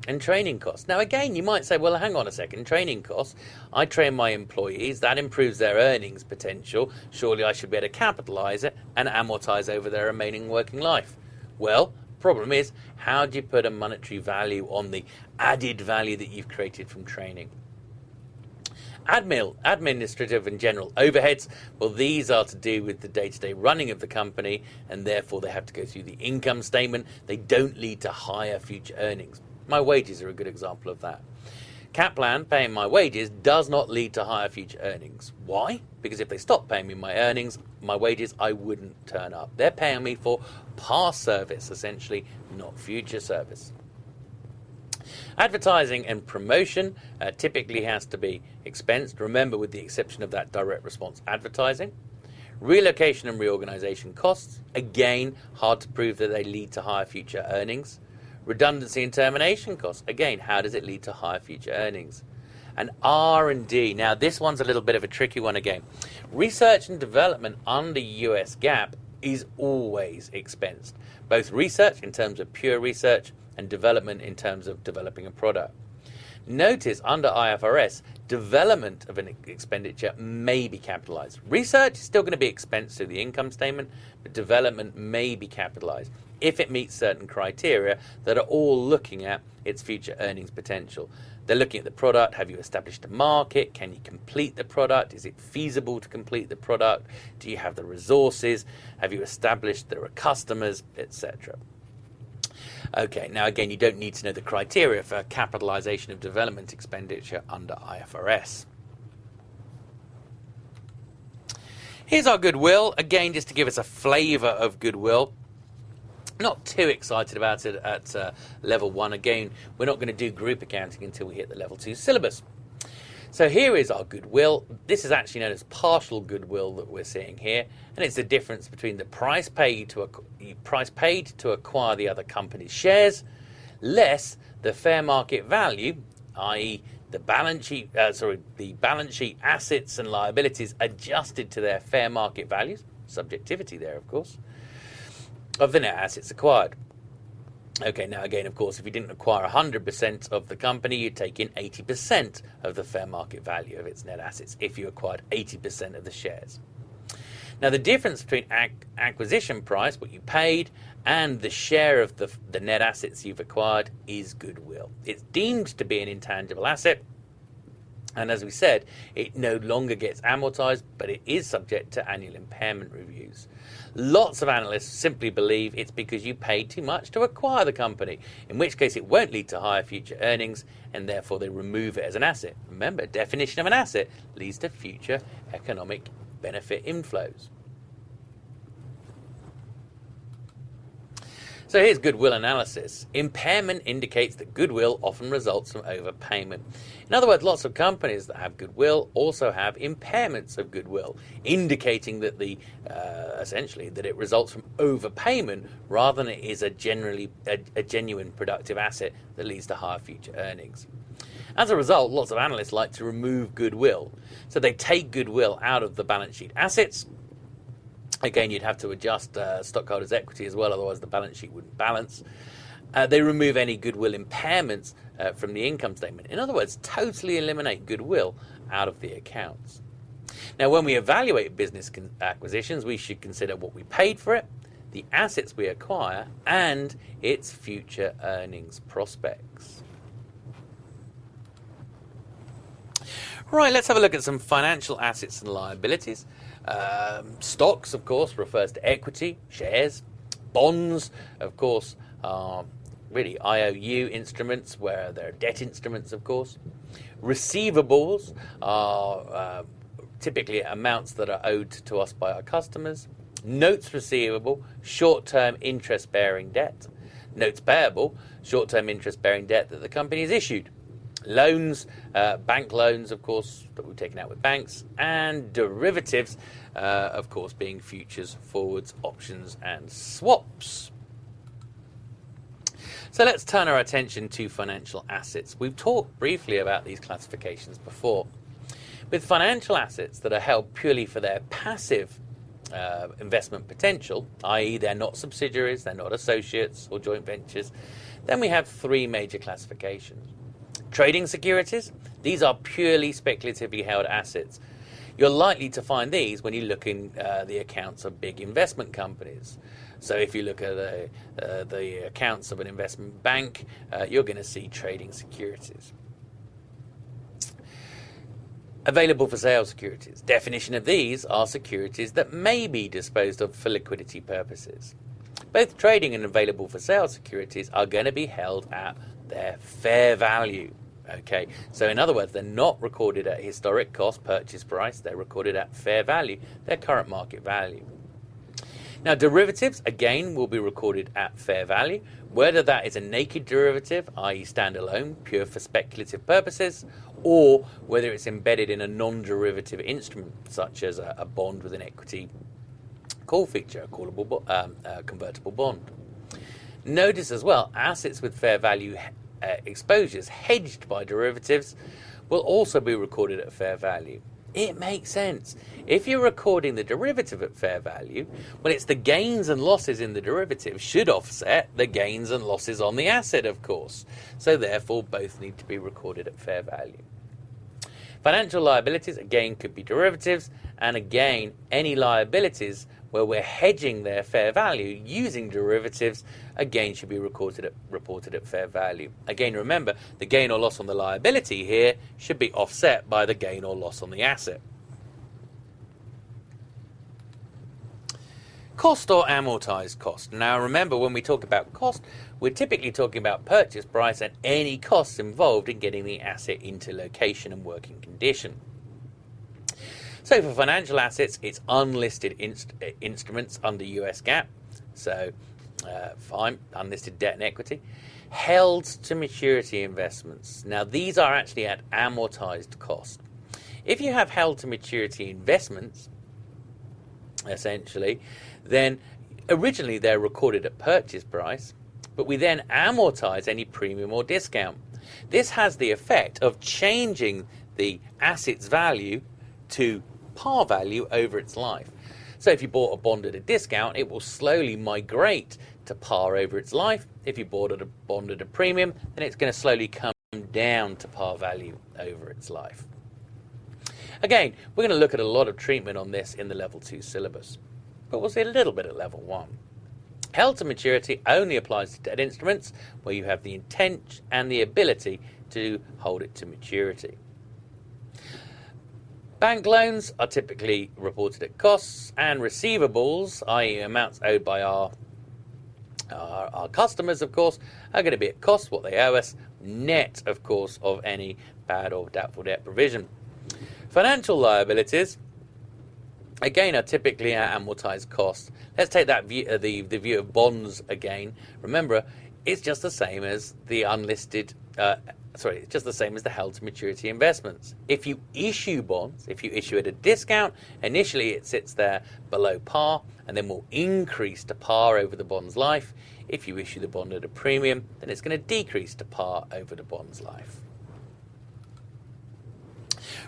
and training costs. Now again, you might say, well, hang on a second, training costs. I train my employees, that improves their earnings potential. Surely I should be able to capitalize it and amortize over their remaining working life. Well, problem is, how do you put a monetary value on the added value that you've created from training? Administrative and general overheads, well, these are to do with the day-to-day running of the company, and therefore they have to go through the income statement. They don't lead to higher future earnings. My wages are a good example of that. Kaplan paying my wages does not lead to higher future earnings. Why? Because if they stopped paying me my wages, I wouldn't turn up. They're paying me for past service, essentially, not future service. Advertising and promotion typically has to be expensed, remember, with the exception of that direct response advertising. Relocation and reorganization costs, again, hard to prove that they lead to higher future earnings. Redundancy and termination costs, again, how does it lead to higher future earnings? And R&D, now this one's a little bit of a tricky one again. Research and development under US GAAP is always expensed. Both research in terms of pure research and development in terms of developing a product. Notice under IFRS, development of an expenditure may be capitalized. Research is still going to be expensed through the income statement, but development may be capitalized if it meets certain criteria that are all looking at its future earnings potential. They're looking at the product. Have you established a market? Can you complete the product? Is it feasible to complete the product? Do you have the resources? Have you established there are customers, etc.? Okay, now again, you don't need to know the criteria for capitalization of development expenditure under IFRS. Here's our goodwill. Again, just to give us a flavor of goodwill. Not too excited about it at level 1. Again, we're not going to do group accounting until we hit the level 2 syllabus. So here is our goodwill. This is actually known as partial goodwill that we're seeing here, and it's the difference between the price paid to acquire the other company's shares, less the fair market value, i.e., the balance sheet assets and liabilities adjusted to their fair market values. Subjectivity there, of course. Of the net assets acquired. Okay, now again, of course, if you didn't acquire 100% of the company, you'd take in 80% of the fair market value of its net assets if you acquired 80% of the shares. Now, the difference between acquisition price, what you paid, and the share of the net assets you've acquired is goodwill. It's deemed to be an intangible asset, and as we said, it no longer gets amortized, but it is subject to annual impairment reviews. Lots of analysts simply believe it's because you paid too much to acquire the company, in which case it won't lead to higher future earnings, and therefore they remove it as an asset. Remember, definition of an asset leads to future economic benefit inflows. So here's goodwill analysis. Impairment indicates that goodwill often results from overpayment. In other words, lots of companies that have goodwill also have impairments of goodwill, indicating that essentially that it results from overpayment rather than it is a genuine productive asset that leads to higher future earnings. As a result, lots of analysts like to remove goodwill. So they take goodwill out of the balance sheet assets. Again, you'd have to adjust stockholders' equity as well, otherwise the balance sheet wouldn't balance. They remove any goodwill impairments from the income statement. In other words, totally eliminate goodwill out of the accounts. Now, when we evaluate business acquisitions, we should consider what we paid for it, the assets we acquire, and its future earnings prospects. Right, let's have a look at some financial assets and liabilities. Stocks, of course, refers to equity, shares. Bonds, of course, are really IOU instruments where they're debt instruments, of course. Receivables are typically amounts that are owed to us by our customers. Notes receivable, short-term interest-bearing debt. Notes payable, short-term interest-bearing debt that the company has issued. Loans, bank loans, of course, that we've taken out with banks, and derivatives, of course, being futures, forwards, options, and swaps. So let's turn our attention to financial assets. We've talked briefly about these classifications before. With financial assets that are held purely for their passive investment potential, i.e. they're not subsidiaries, they're not associates or joint ventures, then we have three major classifications. Trading securities, these are purely speculatively held assets. You're likely to find these when you look in the accounts of big investment companies. So if you look at the accounts of an investment bank, you're going to see trading securities. Available for sale securities. Definition of these are securities that may be disposed of for liquidity purposes. Both trading and available for sale securities are going to be held at their fair value. Okay, so in other words, they're not recorded at historic cost, purchase price. They're recorded at fair value, their current market value. Now, derivatives, again, will be recorded at fair value, whether that is a naked derivative, i.e. standalone, pure for speculative purposes, or whether it's embedded in a non-derivative instrument, such as a bond with an equity call feature, a callable convertible bond. Notice as well, assets with fair value exposures hedged by derivatives will also be recorded at fair value. It makes sense. If you're recording the derivative at fair value, well, it's the gains and losses in the derivative should offset the gains and losses on the asset, of course. So therefore, both need to be recorded at fair value. Financial liabilities, again, could be derivatives, and again, any liabilities where we're hedging their fair value using derivatives, again, should be reported at fair value. Again, remember, the gain or loss on the liability here should be offset by the gain or loss on the asset. Cost or amortized cost. Now, remember, when we talk about cost, we're typically talking about purchase price and any costs involved in getting the asset into location and working condition. So for financial assets, it's unlisted instruments under US GAAP. So fine, unlisted debt and equity. Held to maturity investments. Now these are actually at amortized cost. If you have held to maturity investments, essentially, then originally they're recorded at purchase price, but we then amortize any premium or discount. This has the effect of changing the asset's value to par value over its life. So if you bought a bond at a discount, it will slowly migrate to par over its life. If you bought a bond at a premium, then it's going to slowly come down to par value over its life. Again, we're going to look at a lot of treatment on this in the level 2 syllabus, but we'll see a little bit at level 1. Held to maturity only applies to debt instruments where you have the intent and the ability to hold it to maturity. Bank loans are typically reported at costs, and receivables, i.e. amounts owed by our customers, of course, are going to be at cost, what they owe us, net, of course, of any bad or doubtful debt provision. Financial liabilities, again, are typically at amortized cost. Let's take that view, the view of bonds again. Remember, it's just the same as the unlisted, it's just the same as the held to maturity investments. If you issue bonds, if you issue at a discount, initially it sits there below par and then will increase to par over the bond's life. If you issue the bond at a premium, then it's going to decrease to par over the bond's life.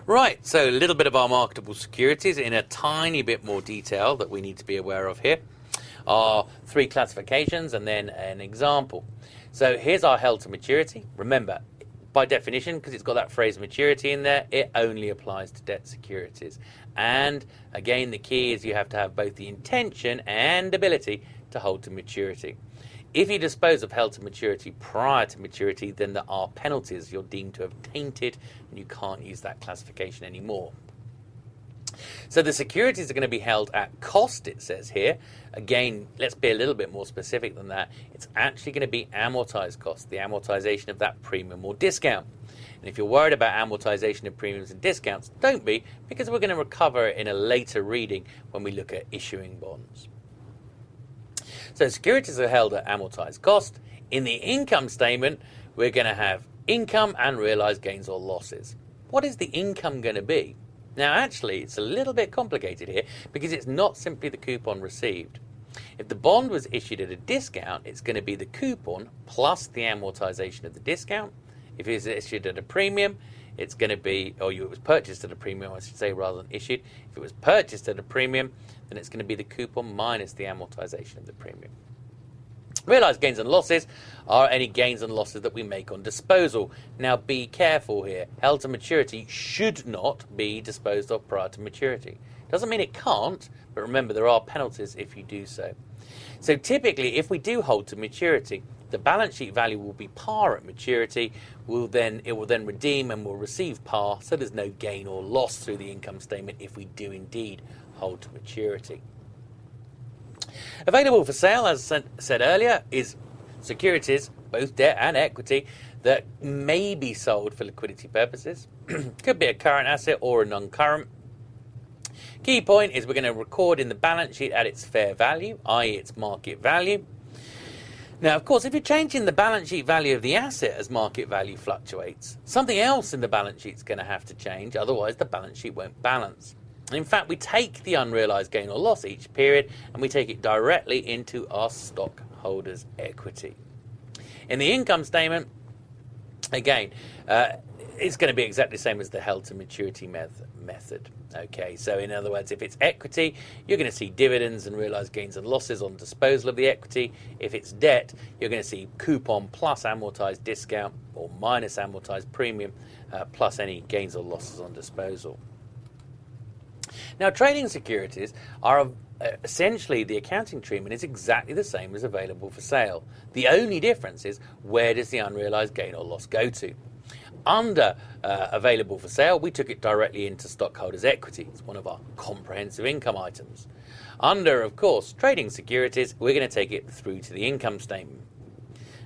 Right, so a little bit of our marketable securities in a tiny bit more detail that we need to be aware of here. Our 3 classifications and then an example. So here's our held to maturity. Remember, by definition, because it's got that phrase maturity in there, it only applies to debt securities. And again, the key is you have to have both the intention and ability to hold to maturity. If you dispose of held to maturity prior to maturity, then there are penalties. You're deemed to have tainted and you can't use that classification anymore. So the securities are going to be held at cost, it says here. Again, let's be a little bit more specific than that. It's actually going to be amortized cost, the amortization of that premium or discount. And if you're worried about amortization of premiums and discounts, don't be, because we're going to recover it in a later reading when we look at issuing bonds. So securities are held at amortized cost. In the income statement, we're going to have income and realized gains or losses. What is the income going to be? Now, actually, it's a little bit complicated here because it's not simply the coupon received. If the bond was issued at a discount, it's going to be the coupon plus the amortization of the discount. If it's issued at a premium, it's going to be, or it was purchased at a premium, I should say, rather than issued. If it was purchased at a premium, then it's going to be the coupon minus the amortization of the premium. Realized gains and losses are any gains and losses that we make on disposal. Now be careful here. Held to maturity should not be disposed of prior to maturity. Doesn't mean it can't, but remember there are penalties if you do so. So typically if we do hold to maturity, the balance sheet value will be par at maturity. It will then redeem and will receive par, so there's no gain or loss through the income statement if we do indeed hold to maturity. Available for sale, as said earlier, is securities, both debt and equity, that may be sold for liquidity purposes. Could be a current asset or a non-current. Key point is we're going to record in the balance sheet at its fair value, i.e. its market value. Now, of course, if you're changing the balance sheet value of the asset as market value fluctuates, something else in the balance sheet is going to have to change, otherwise the balance sheet won't balance. In fact, we take the unrealized gain or loss each period and we take it directly into our stockholders' equity. In the income statement, again, it's going to be exactly the same as the held to maturity method. Okay, so in other words, if it's equity, you're going to see dividends and realized gains and losses on disposal of the equity. If it's debt, you're going to see coupon plus amortized discount or minus amortized premium plus any gains or losses on disposal. Now, trading securities are essentially the accounting treatment is exactly the same as available for sale. The only difference is where does the unrealized gain or loss go to? Under available for sale, we took it directly into stockholders' equity. It's one of our comprehensive income items. Under, of course, trading securities, we're going to take it through to the income statement.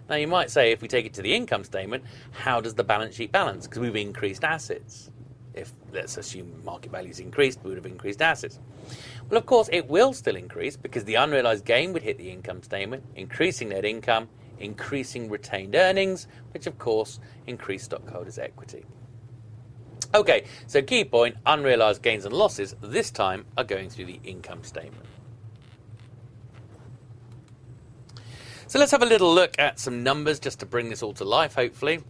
Now, you might say, if we take it to the income statement, how does the balance sheet balance? Because we've increased assets. If, let's assume market value's increased, we would have increased assets. Well, of course, it will still increase because the unrealized gain would hit the income statement, increasing net income, increasing retained earnings, which of course increase stockholders' equity. Okay, so key point, unrealized gains and losses this time are going through the income statement. So let's have a little look at some numbers just to bring this all to life, hopefully.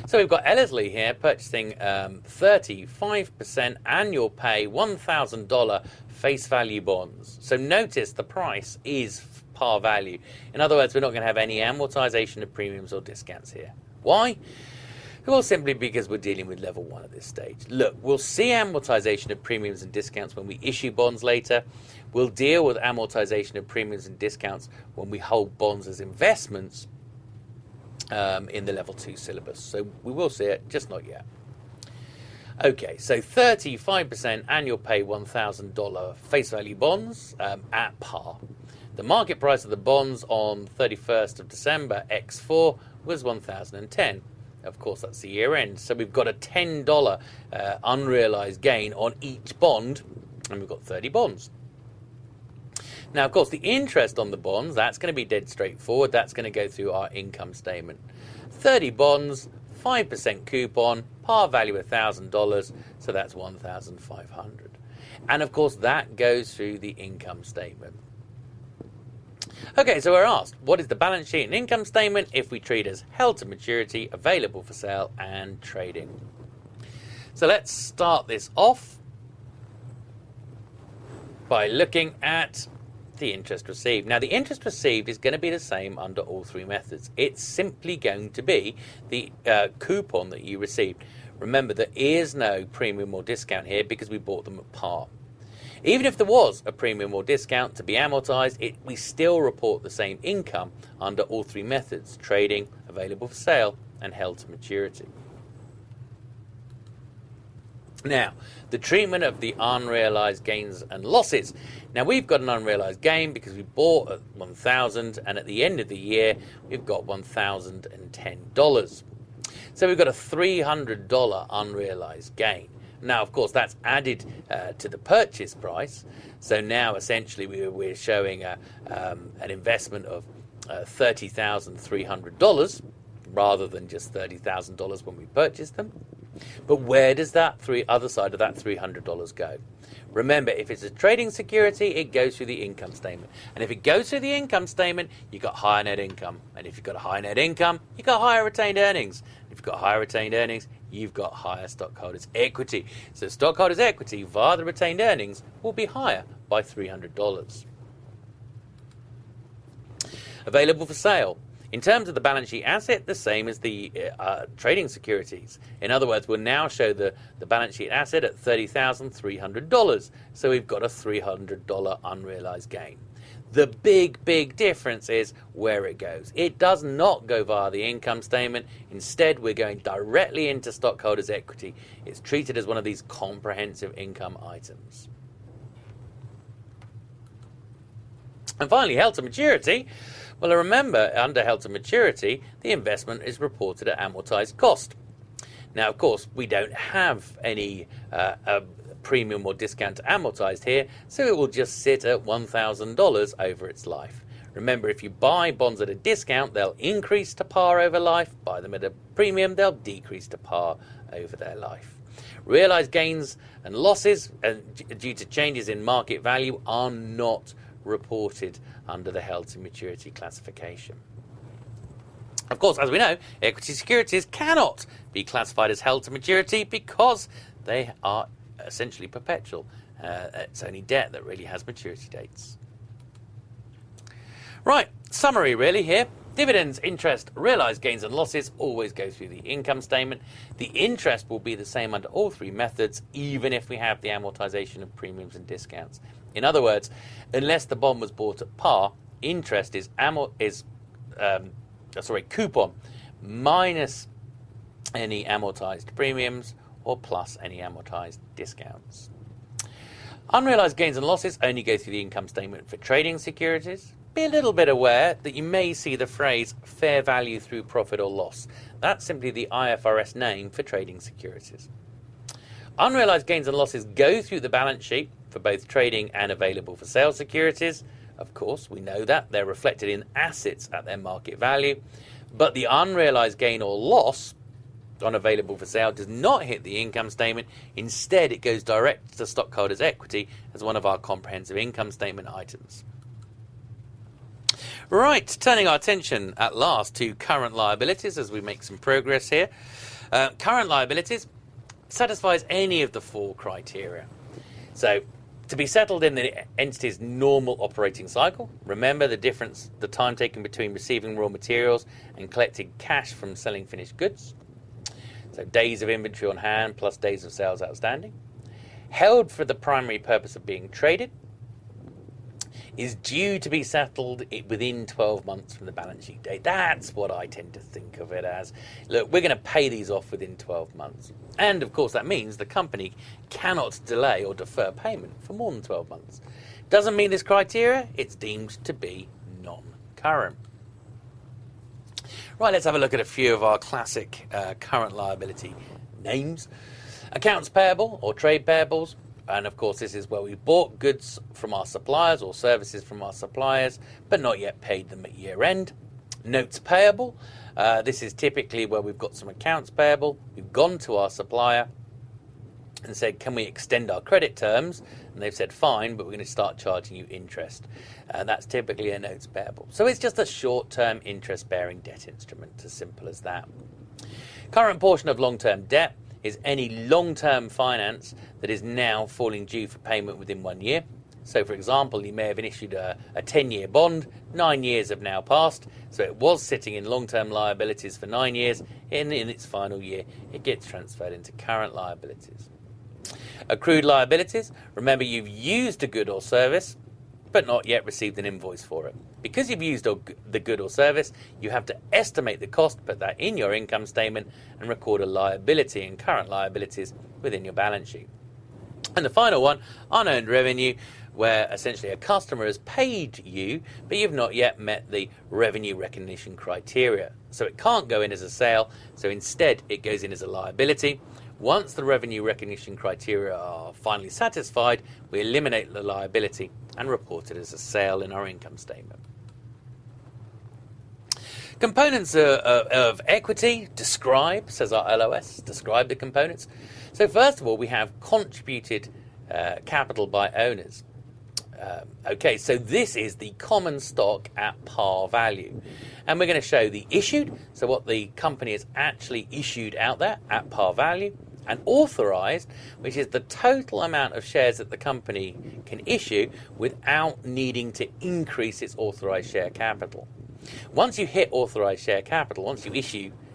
So we've got Ellerslie here purchasing 35% annual pay $1,000 face value bonds. So notice the price is par value. In other words, we're not going to have any amortization of premiums or discounts here. Why? Well, simply because we're dealing with level 1 at this stage. Look, we'll see amortization of premiums and discounts when we issue bonds later. We'll deal with amortization of premiums and discounts when we hold bonds as investments in the level 2 syllabus. So we will see it, just not yet. Okay, so 35% annual pay $1,000 face value bonds at par. The market price of the bonds on 31st of December X4 was $1,010. Of course, that's the year end. So we've got a $10 unrealized gain on each bond, and we've got 30 bonds. Now, of course, the interest on the bonds, that's going to be dead straightforward. That's going to go through our income statement. 30 bonds, 5% coupon, par value $1,000, so that's $1,500. And, of course, that goes through the income statement. Okay, so we're asked, what is the balance sheet and income statement if we treat as held to maturity, available for sale, and trading? So let's start this off by looking at the interest received. Now, the interest received is going to be the same under all three methods. It's simply going to be the coupon that you received. Remember, there is no premium or discount here because we bought them at par. Even if there was a premium or discount to be amortized, we still report the same income under all three methods: trading, available for sale, and held to maturity. Now, the treatment of the unrealized gains and losses. Now, we've got an unrealized gain because we bought at $1,000, and at the end of the year, we've got $1,010. So we've got a $300 unrealized gain. Now, of course, that's added to the purchase price. So now, essentially, we're showing an investment of $30,300 rather than just $30,000 when we purchased them. But where does that other side of that $300 go? Remember, if it's a trading security, it goes through the income statement. And if it goes through the income statement, you've got higher net income. And if you've got a higher net income, you've got higher retained earnings. If you've got higher retained earnings, you've got higher stockholders' equity. So stockholders' equity via the retained earnings will be higher by $300. Available for sale. In terms of the balance sheet asset, the same as the trading securities. In other words, we'll now show the balance sheet asset at $30,300. So we've got a $300 unrealized gain. The big difference is where it goes. It does not go via the income statement. Instead, we're going directly into stockholders' equity. It's treated as one of these comprehensive income items. And finally, held to maturity. Well, remember, under held to maturity, the investment is reported at amortized cost. Now, of course, we don't have any premium or discount amortized here, so it will just sit at $1,000 over its life. Remember, if you buy bonds at a discount, they'll increase to par over life. Buy them at a premium, they'll decrease to par over their life. Realized gains and losses due to changes in market value are not reported under the held to maturity classification. Of course, as we know, equity securities cannot be classified as held to maturity because they are essentially perpetual. It's only debt that really has maturity dates. Right, summary really here. Dividends, interest, realized gains and losses always go through the income statement. The interest will be the same under all three methods, even if we have the amortization of premiums and discounts. In other words, unless the bond was bought at par, interest is coupon minus any amortized premiums or plus any amortized discounts. Unrealized gains and losses only go through the income statement for trading securities. Be a little bit aware that you may see the phrase fair value through profit or loss. That's simply the IFRS name for trading securities. Unrealized gains and losses go through the balance sheet for both trading and available for sale securities. Of course, we know that they're reflected in assets at their market value, but the unrealized gain or loss on available for sale does not hit the income statement. Instead, it goes direct to stockholders' equity as one of our comprehensive income statement items. Right, turning our attention at last to current liabilities as we make some progress here. Current liabilities satisfies any of the 4 criteria. So, to be settled in the entity's normal operating cycle, remember the difference, the time taken between receiving raw materials and collecting cash from selling finished goods. So days of inventory on hand plus days of sales outstanding. Held for the primary purpose of being traded. Is due to be settled within 12 months from the balance sheet date. That's what I tend to think of it as. Look, we're going to pay these off within 12 months. And of course that means the company cannot delay or defer payment for more than 12 months. Doesn't meet this criteria, it's deemed to be non-current. Right, let's have a look at a few of our classic current liability names. Accounts payable or trade payables. And of course, this is where we bought goods from our suppliers or services from our suppliers, but not yet paid them at year end. Notes payable. This is typically where we've got some accounts payable. We've gone to our supplier and said, can we extend our credit terms? And they've said, fine, but we're going to start charging you interest. That's typically a notes payable. So it's just a short-term interest-bearing debt instrument, as simple as that. Current portion of long-term debt is any long-term finance that is now falling due for payment within 1 year. So, for example, you may have issued a 10-year bond. 9 years have now passed, so it was sitting in long-term liabilities for 9 years. In its final year, it gets transferred into current liabilities. Accrued liabilities. Remember, you've used a good or service, but not yet received an invoice for it. Because you've used the good or service, you have to estimate the cost, put that in your income statement, and record a liability and current liabilities within your balance sheet. And the final one, unearned revenue, where essentially a customer has paid you, but you've not yet met the revenue recognition criteria. So it can't go in as a sale, so instead it goes in as a liability. Once the revenue recognition criteria are finally satisfied, we eliminate the liability and report it as a sale in our income statement. Components of equity, describe, says our LOS, describe the components. So first of all, we have contributed capital by owners. Okay, so this is the common stock at par value. And we're going to show the issued, so what the company has actually issued out there at par value, and authorised, which is the total amount of shares that the company can issue without needing to increase its authorised share capital. Once you hit authorised share capital, once you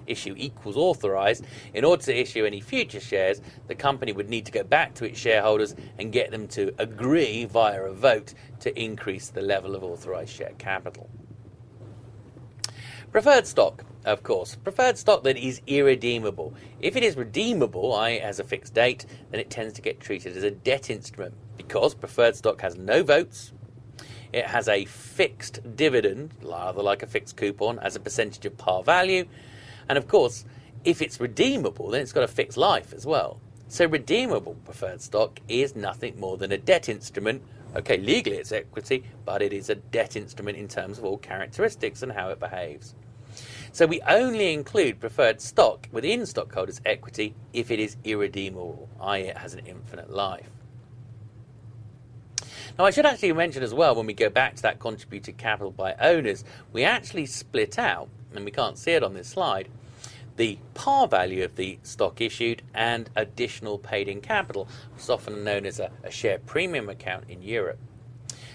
issue equals authorised, in order to issue any future shares, the company would need to go back to its shareholders and get them to agree via a vote to increase the level of authorised share capital. Preferred stock, of course. Preferred stock that is irredeemable. If it is redeemable, i.e. has a fixed date, then it tends to get treated as a debt instrument because preferred stock has no votes. It has a fixed dividend, rather like a fixed coupon, as a percentage of par value. And of course, if it's redeemable, then it's got a fixed life as well. So redeemable preferred stock is nothing more than a debt instrument. Okay, legally it's equity, but it is a debt instrument in terms of all characteristics and how it behaves. So we only include preferred stock within stockholders' equity if it is irredeemable, i.e. it has an infinite life. Now I should actually mention as well, when we go back to that contributed capital by owners, we actually split out, and we can't see it on this slide, the par value of the stock issued and additional paid in capital, which is often known as a share premium account in Europe.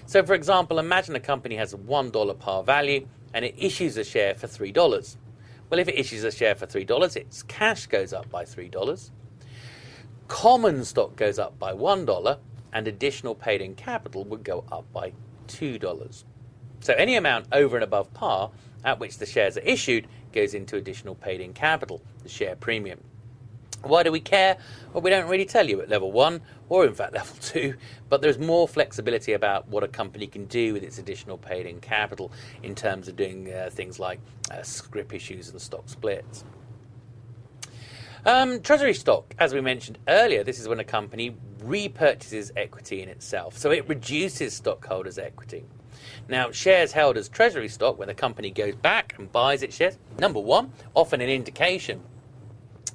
So for example, imagine a company has a $1 par value and it issues a share for $3. Well, if it issues a share for $3, its cash goes up by $3, common stock goes up by $1, and additional paid in capital would go up by $2. So any amount over and above par at which the shares are issued goes into additional paid in capital, the share premium. Why do we care? Well, we don't really tell you at level 1 or in fact level 2, but there's more flexibility about what a company can do with its additional paid in capital in terms of doing things like scrip issues and stock splits. Treasury stock, as we mentioned earlier, this is when a company repurchases equity in itself, so it reduces stockholders' equity. Now, shares held as treasury stock when the company goes back and buys its shares, number one, often an indication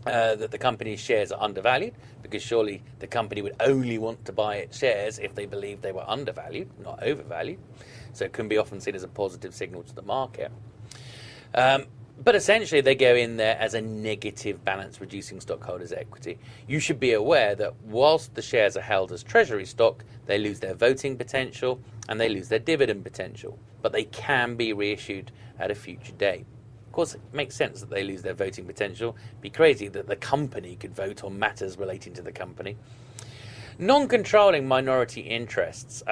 that the company's shares are undervalued, because surely the company would only want to buy its shares if they believed they were undervalued, not overvalued. So it can be often seen as a positive signal to the market. But essentially, they go in there as a negative balance reducing stockholders' equity. You should be aware that whilst the shares are held as treasury stock, they lose their voting potential and they lose their dividend potential. But they can be reissued at a future date. Of course, it makes sense that they lose their voting potential. It'd be crazy that the company could vote on matters relating to the company. Non-controlling minority interests.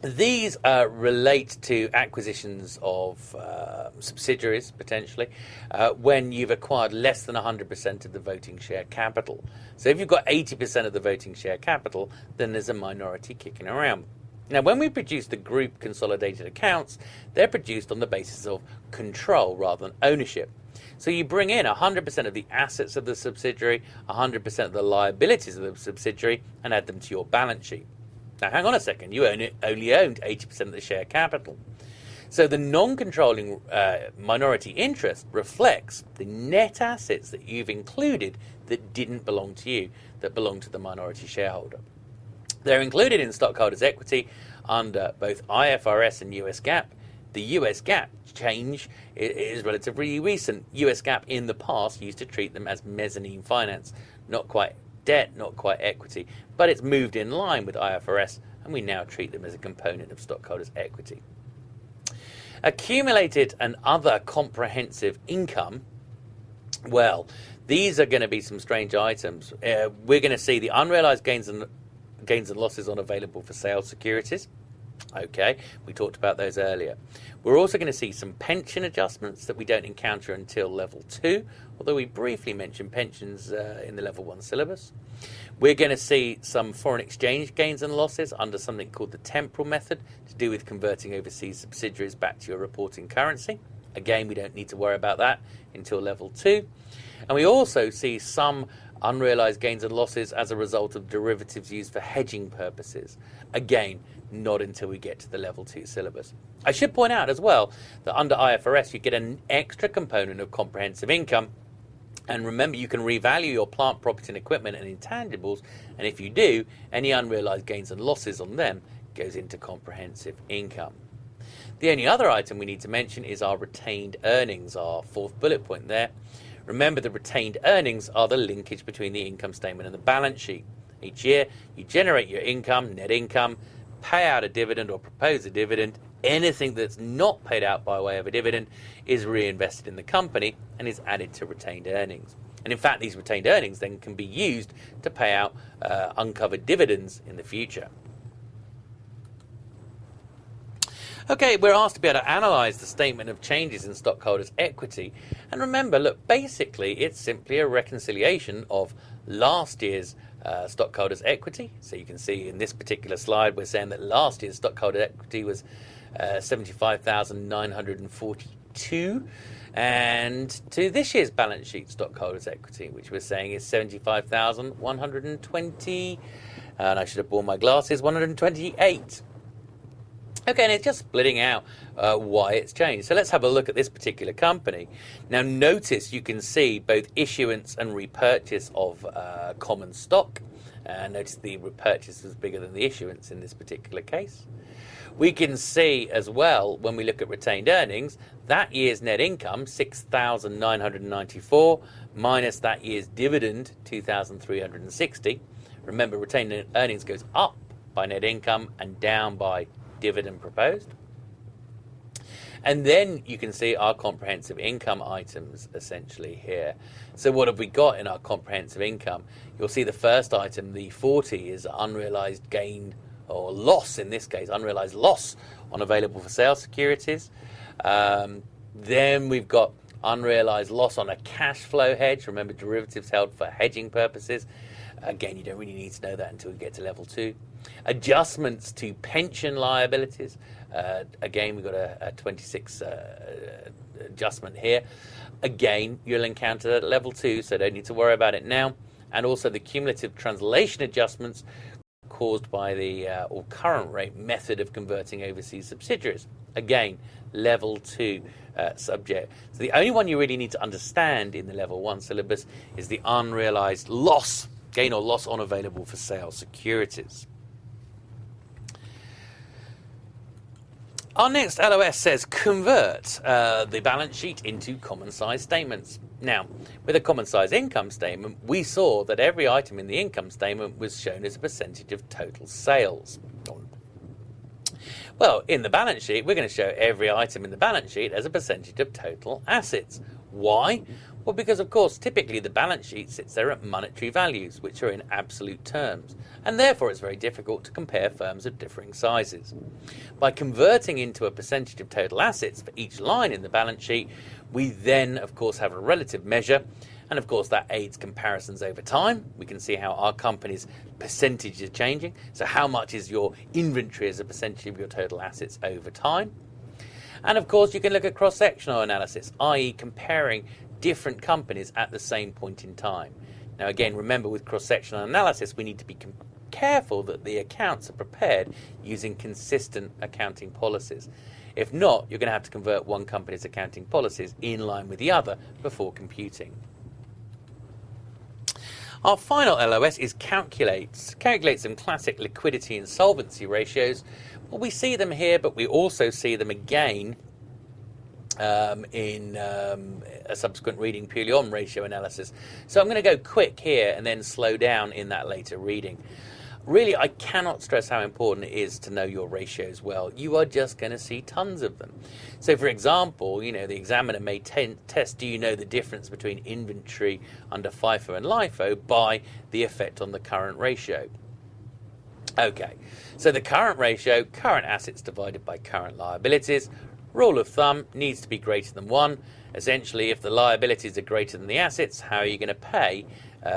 These relate to acquisitions of subsidiaries, potentially, when you've acquired less than 100% of the voting share capital. So if you've got 80% of the voting share capital, then there's a minority kicking around. Now, when we produce the group consolidated accounts, they're produced on the basis of control rather than ownership. So you bring in 100% of the assets of the subsidiary, 100% of the liabilities of the subsidiary, and add them to your balance sheet. Now, hang on a second, you only owned 80% of the share capital. So the non-controlling minority interest reflects the net assets that you've included that didn't belong to you, that belong to the minority shareholder. They're included in stockholders' equity under both IFRS and US GAAP. The US GAAP change is relatively recent. US GAAP in the past used to treat them as mezzanine finance, not quite debt, not quite equity, but it's moved in line with IFRS, and we now treat them as a component of stockholders' equity. Accumulated and other comprehensive income, well, these are going to be some strange items. We're going to see the unrealized gains and losses on available for sale securities. Okay, we talked about those earlier. We're also going to see some pension adjustments that we don't encounter until level 2, although we briefly mentioned pensions in the level 1 syllabus. We're going to see some foreign exchange gains and losses under something called the temporal method to do with converting overseas subsidiaries back to your reporting currency. Again, we don't need to worry about that until level 2. And we also see some unrealized gains and losses as a result of derivatives used for hedging purposes. Again, not until we get to the level 2 syllabus. I should point out as well that under IFRS you get an extra component of comprehensive income, and remember you can revalue your plant, property and equipment and intangibles, and if you do, any unrealized gains and losses on them goes into comprehensive income. The only other item we need to mention is our retained earnings, our fourth bullet point there. Remember, the retained earnings are the linkage between the income statement and the balance sheet. Each year, you generate your income, net income, pay out a dividend or propose a dividend. Anything that's not paid out by way of a dividend is reinvested in the company and is added to retained earnings. And in fact, these retained earnings then can be used to pay out uncovered dividends in the future. Okay, we're asked to be able to analyse the statement of changes in stockholders' equity. And remember, look, basically it's simply a reconciliation of last year's stockholders' equity. So you can see in this particular slide, we're saying that last year's stockholder equity was 75,942, and to this year's balance sheet stockholders' equity, which we're saying is 75,120, and I should have worn my glasses, 128. Okay, and it's just splitting out why it's changed. So let's have a look at this particular company. Now notice you can see both issuance and repurchase of common stock. Notice the repurchase was bigger than the issuance in this particular case. We can see as well, when we look at retained earnings, that year's net income, 6,994, minus that year's dividend, 2,360. Remember, retained earnings goes up by net income and down by dividend proposed. And then you can see our comprehensive income items essentially here. So what have we got in our comprehensive income? You'll see the first item, the 40, is unrealized gain or loss, in this case, unrealized loss on available for sale securities. Then we've got unrealized loss on a cash flow hedge. Remember, derivatives held for hedging purposes. Again, you don't really need to know that until we get to level 2. Adjustments to pension liabilities. Again, we've got a 26 adjustment here. Again, you'll encounter that at level 2, so don't need to worry about it now. And also the cumulative translation adjustments caused by the or current rate method of converting overseas subsidiaries. Again, level 2 subject. So the only one you really need to understand in the level 1 syllabus is the unrealized loss, gain or loss on available for sale securities. Our next LOS says convert the balance sheet into common size statements. Now, with a common size income statement, we saw that every item in the income statement was shown as a percentage of total sales. Well, in the balance sheet, we're going to show every item in the balance sheet as a percentage of total assets. Why? Well, because of course, typically the balance sheet sits there at monetary values, which are in absolute terms, and therefore it's very difficult to compare firms of differing sizes. By converting into a percentage of total assets for each line in the balance sheet, we then, of course, have a relative measure, and of course that aids comparisons over time. We can see how our company's percentage is changing, so how much is your inventory as a percentage of your total assets over time. And of course you can look at cross-sectional analysis, i.e. comparing different companies at the same point in time. Now again, remember with cross-sectional analysis we need to be careful that the accounts are prepared using consistent accounting policies. If not, you're going to have to convert one company's accounting policies in line with the other before computing. Our final LOS is calculates some classic liquidity and solvency ratios. Well, we see them here, but we also see them again in a subsequent reading purely on ratio analysis. So I'm going to go quick here and then slow down in that later reading. Really, I cannot stress how important it is to know your ratios well. You are just going to see tons of them. So, for example, you know, the examiner may test, do you know the difference between inventory under FIFO and LIFO by the effect on the current ratio? Okay, so the current ratio, current assets divided by current liabilities, rule of thumb needs to be greater than 1. Essentially, if the liabilities are greater than the assets, how are you going to pay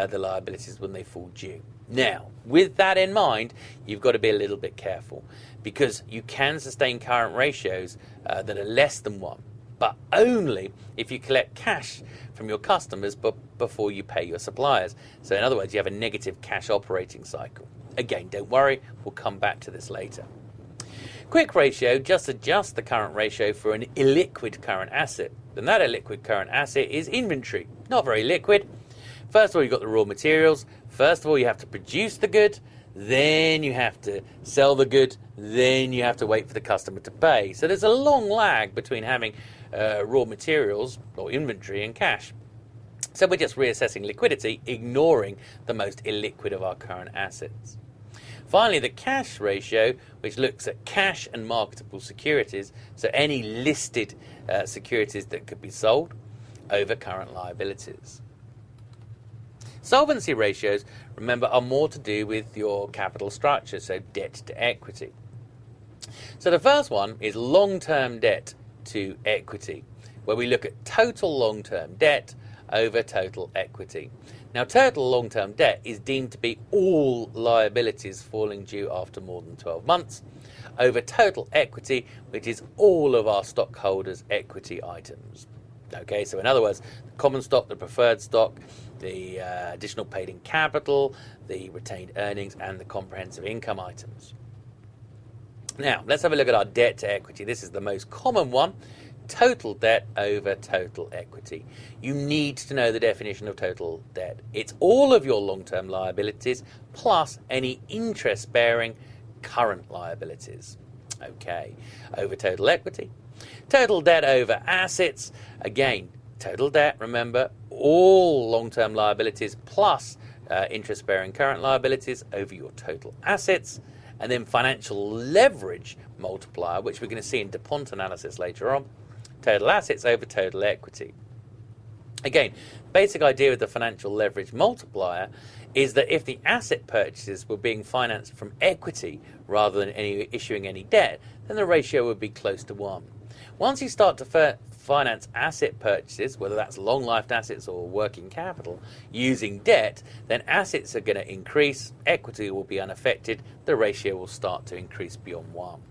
the liabilities when they fall due? Now, with that in mind, you've got to be a little bit careful because you can sustain current ratios that are less than 1, but only if you collect cash from your customers before you pay your suppliers. So in other words, you have a negative cash operating cycle. Again, don't worry, we'll come back to this later. Quick ratio just adjusts the current ratio for an illiquid current asset. And that illiquid current asset is inventory, not very liquid. First of all, you've got the raw materials. First of all, you have to produce the good, then you have to sell the good, then you have to wait for the customer to pay. So there's a long lag between having raw materials or inventory and cash. So we're just reassessing liquidity, ignoring the most illiquid of our current assets. Finally, the cash ratio, which looks at cash and marketable securities, so any listed securities that could be sold, over current liabilities. Solvency ratios, remember, are more to do with your capital structure, so debt to equity. So the first one is long-term debt to equity, where we look at total long-term debt over total equity. Now, total long-term debt is deemed to be all liabilities falling due after more than 12 months, over total equity, which is all of our stockholders' equity items. Okay, so in other words, the common stock, the preferred stock, the additional paid in capital, the retained earnings, and the comprehensive income items. Now, let's have a look at our debt to equity. This is the most common one. Total debt over total equity. You need to know the definition of total debt. It's all of your long-term liabilities plus any interest-bearing current liabilities. Okay, over total equity. Total debt over assets. Again, total debt, remember, all long-term liabilities plus interest-bearing current liabilities over your total assets. And then financial leverage multiplier, which we're going to see in DuPont analysis later on. Total assets over total equity. Again, basic idea with the financial leverage multiplier is that if the asset purchases were being financed from equity rather than issuing any debt, then the ratio would be close to 1. Once you start to finance asset purchases, whether that's long-lived assets or working capital, using debt, then assets are going to increase, equity will be unaffected, the ratio will start to increase beyond 1.